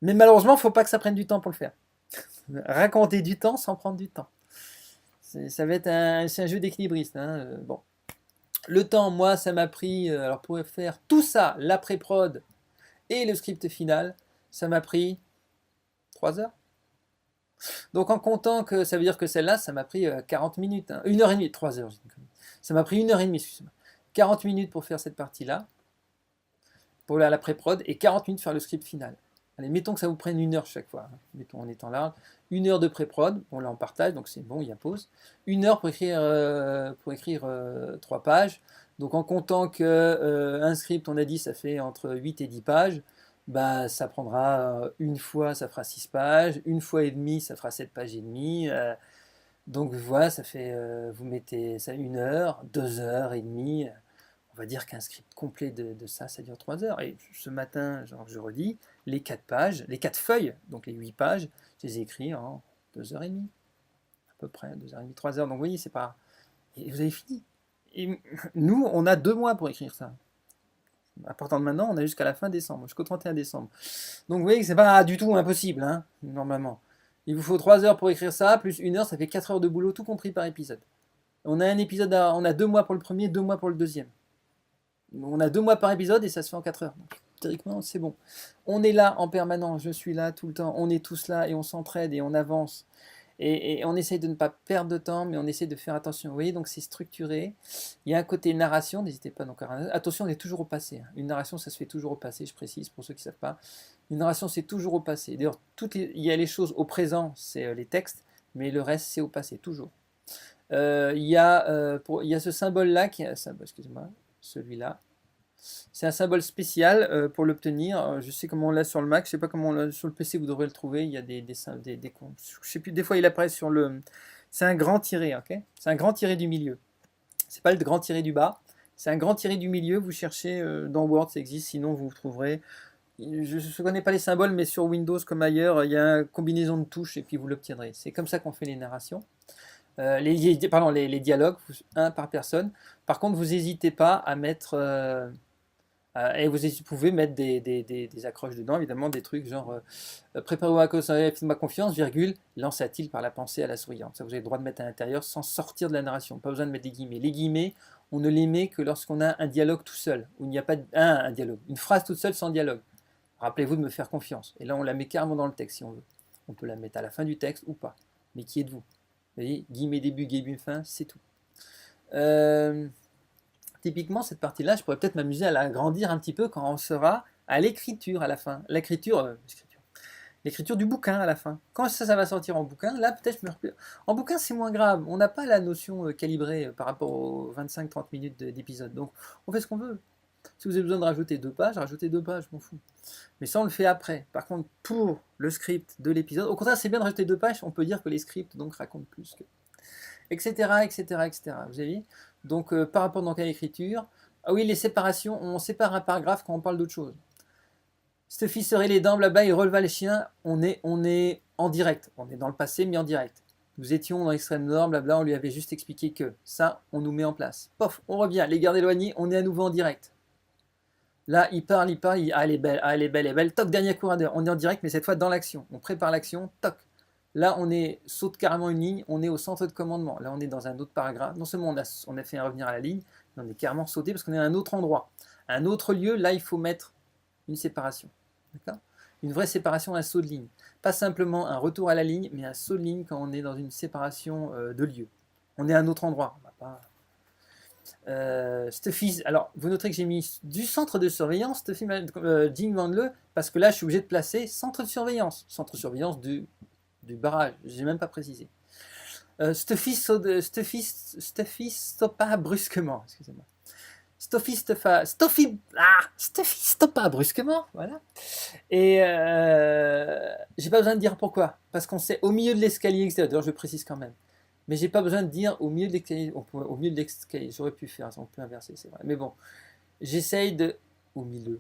mais malheureusement, il ne faut pas que ça prenne du temps pour le faire. Raconter du temps sans prendre du temps. Ça va être c'est un jeu d'équilibriste. Hein. Bon. Le temps, moi, ça m'a pris, alors pour faire tout ça, l'après-prod et le script final, ça m'a pris 3 heures. Donc en comptant que ça veut dire que celle-là, ça m'a pris 40 minutes. Hein. 1h30, 3 heures. Ça m'a pris 1h30, excusez-moi. 40 minutes pour faire cette partie-là, pour la pré-prod, et 40 minutes pour faire le script final. Allez, mettons que ça vous prenne 1 heure chaque fois. Hein. Mettons en étant large. 1 heure de pré-prod, bon là on partage, donc c'est bon, il y a pause. 1 heure pour écrire 3 pages. Donc en comptant qu'un script, on a dit, ça fait entre 8 et 10 pages, bah, ça prendra une fois, ça fera 6 pages, une fois et demie, ça fera 7 pages et demie. Donc voilà, ça fait, vous mettez ça 1 heure, 2 heures et demie. On va dire qu'un script complet de ça, ça dure 3 heures. Et ce matin, genre je redis, les 4 pages, les 4 feuilles, donc les 8 pages, je les ai écrits en 2 heures et demie, à peu près, 2 heures et demie, 3 heures. Donc vous voyez, c'est pas. Et vous avez fini. Et nous, on a 2 mois pour écrire ça. À partir de maintenant, on a jusqu'à la fin décembre, jusqu'au 31 décembre. Donc vous voyez que c'est pas du tout impossible, hein, normalement. Il vous faut 3 heures pour écrire ça, plus 1 heure, ça fait 4 heures de boulot, tout compris par épisode. On a un épisode, on a 2 mois pour le premier, 2 mois pour le deuxième. On a 2 mois par épisode et ça se fait en 4 heures. Donc, théoriquement, c'est bon. On est là en permanence, je suis là tout le temps, on est tous là et on s'entraide et on avance. Et on essaye de ne pas perdre de temps, mais on essaye de faire attention. Vous voyez, donc c'est structuré. Il y a un côté narration, n'hésitez pas donc à... Attention, on est toujours au passé. Une narration, ça se fait toujours au passé, je précise, pour ceux qui ne savent pas. Une narration, c'est toujours au passé. D'ailleurs, il y a les choses au présent, c'est les textes, mais le reste, c'est au passé, toujours. Il y a ce symbole-là, excusez-moi, celui-là. C'est un symbole spécial pour l'obtenir. Je sais comment on l'a sur le Mac, je sais pas comment on l'a sur le PC, vous devrez le trouver. Il y a je sais plus, des fois il apparaît sur le. C'est un grand tiré, ok? C'est un grand tiré du milieu. C'est pas le grand tiré du bas, c'est un grand tiré du milieu. Vous cherchez dans Word, ça existe, sinon vous trouverez. Je ne connais pas les symboles, mais sur Windows comme ailleurs, il y a une combinaison de touches et puis vous l'obtiendrez. C'est comme ça qu'on fait les narrations. Les dialogues, un par personne. Par contre, vous n'hésitez pas à mettre. Et vous pouvez mettre des accroches dedans, évidemment, des trucs genre préparez-vous à causer ma confiance, virgule, lance-t-il par la pensée à la souriante. Ça, vous avez le droit de mettre à l'intérieur sans sortir de la narration. Pas besoin de mettre des guillemets. Les guillemets, on ne les met que lorsqu'on a un dialogue tout seul, où il n'y a pas un dialogue, une phrase toute seule sans dialogue. Rappelez-vous de me faire confiance. Et là, on la met carrément dans le texte si on veut. On peut la mettre à la fin du texte ou pas. Mais qui êtes-vous? Vous voyez, guillemets début, guillemets fin, c'est tout. Typiquement, cette partie-là, je pourrais peut-être m'amuser à l'agrandir un petit peu quand on sera à l'écriture à la fin. L'écriture du bouquin à la fin. Quand ça va sortir en bouquin, là peut-être je me repère. En bouquin, c'est moins grave. On n'a pas la notion calibrée par rapport aux 25-30 minutes d'épisode. Donc, on fait ce qu'on veut. Si vous avez besoin de rajouter 2 pages, rajoutez 2 pages, je m'en fous. Mais ça, on le fait après. Par contre, pour le script de l'épisode, au contraire, c'est bien de rajouter 2 pages. On peut dire que les scripts donc racontent plus que. Etc. etc. etc. Vous avez vu? Donc, par rapport donc à l'écriture, ah oui, les séparations, on sépare un paragraphe quand on parle d'autre chose. Stuffy serait les dents, blabla, il releva les chiens, on est en direct. On est dans le passé, mais en direct. Nous étions dans l'extrême nord, blabla, on lui avait juste expliqué que ça, on nous met en place. Pof, on revient, les gardes éloignés, on est à nouveau en direct. Là, il parle, ah, elle est belle, ah, elle est belle, elle est belle, toc, dernier courant d'heure. On est en direct, mais cette fois dans l'action. On prépare l'action, toc. Là, saute carrément une ligne, on est au centre de commandement. Là, on est dans un autre paragraphe. Non seulement on a fait un revenir à la ligne, mais on est carrément sauté parce qu'on est à un autre endroit. À un autre lieu, là, il faut mettre une séparation. D'accord? Une vraie séparation, un saut de ligne. Pas simplement un retour à la ligne, mais un saut de ligne quand on est dans une séparation de lieu. On est à un autre endroit. On va pas... Stuffy, alors vous noterez que j'ai mis du centre de surveillance, Stuffy, demande-le, parce que là je suis obligé de placer centre de surveillance du barrage, j'ai même pas précisé. Stuffy stoppa brusquement, excusez-moi. Stuffy stoppa brusquement, voilà. Et j'ai pas besoin de dire pourquoi, parce qu'on sait au milieu de l'escalier extérieur, d'ailleurs je précise quand même. Mais j'ai pas besoin de dire au milieu de l'escalier, au milieu de l'escalier, j'aurais pu faire, on peut inverser, c'est vrai. Mais bon, j'essaye de... Au milieu.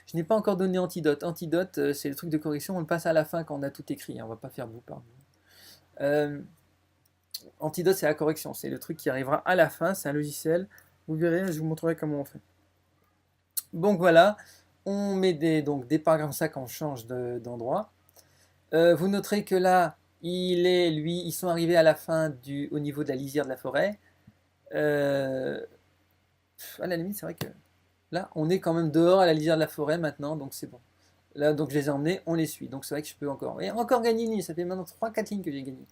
Je n'ai pas encore donné antidote. Antidote, c'est le truc de correction, on le passe à la fin quand on a tout écrit, hein, on va pas faire bout par bout. Antidote, c'est la correction, c'est le truc qui arrivera à la fin, c'est un logiciel. Vous verrez, je vous montrerai comment on fait. Donc voilà, on met des paragraphes comme ça quand on change d'endroit. Vous noterez que là, ils sont arrivés à la fin au niveau de la lisière de la forêt. À la limite, c'est vrai que là, on est quand même dehors à la lisière de la forêt maintenant, donc c'est bon. Là, donc je les ai emmenés, on les suit. Donc c'est vrai que je peux encore. Et encore gagner une ligne, ça fait maintenant 3-4 lignes que j'ai gagné.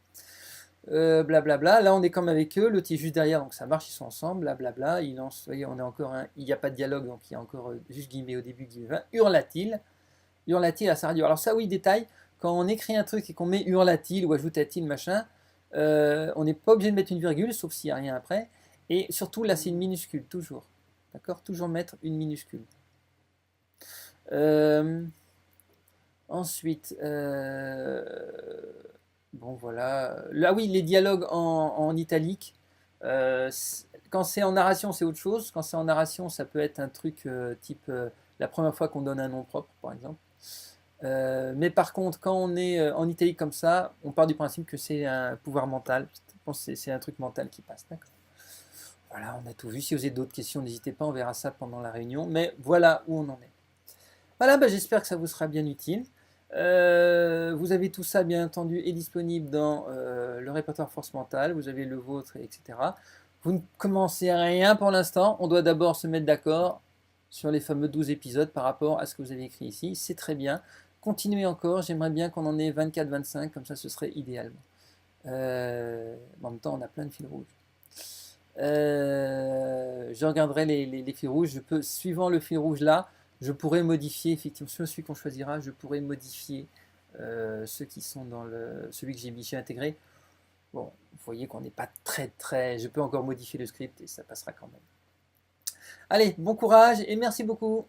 Blablabla, là on est comme avec eux, l'autre est juste derrière, donc ça marche, ils sont ensemble, blablabla, il lance, vous voyez, on est encore il n'y a pas de dialogue, donc il y a encore juste guillemets au début, guillemets 20, hurla-t-il à sa radio. Alors ça oui, détail, quand on écrit un truc et qu'on met hurla-t-il ou ajouta-t-il machin, on n'est pas obligé de mettre une virgule, sauf s'il n'y a rien après, et surtout là c'est une minuscule, toujours, d'accord, toujours mettre une minuscule. Ensuite, Bon, voilà. Là, oui, les dialogues en italique. Quand c'est en narration, c'est autre chose. Quand c'est en narration, ça peut être un truc type la première fois qu'on donne un nom propre, par exemple. Mais par contre, quand on est en italique comme ça, on part du principe que c'est un pouvoir mental. Je pense que c'est un truc mental qui passe. D'accord. Voilà, on a tout vu. Si vous avez d'autres questions, n'hésitez pas, on verra ça pendant la réunion. Mais voilà où on en est. Voilà, bah, j'espère que ça vous sera bien utile. Vous avez tout ça, bien entendu, est disponible dans le répertoire force mentale. Vous avez le vôtre, etc. Vous ne commencez à rien pour l'instant. On doit d'abord se mettre d'accord sur les fameux 12 épisodes par rapport à ce que vous avez écrit ici. C'est très bien. Continuez encore. J'aimerais bien qu'on en ait 24-25, comme ça ce serait idéalement. En même temps, on a plein de fils rouges. Je regarderai les fils rouges. Je peux, suivant le fil rouge là, je pourrais modifier, effectivement, sur celui qu'on choisira, je pourrais modifier ceux qui sont dans celui que j'ai intégré. Bon, vous voyez qu'on n'est pas très. Je peux encore modifier le script et ça passera quand même. Allez, bon courage et merci beaucoup.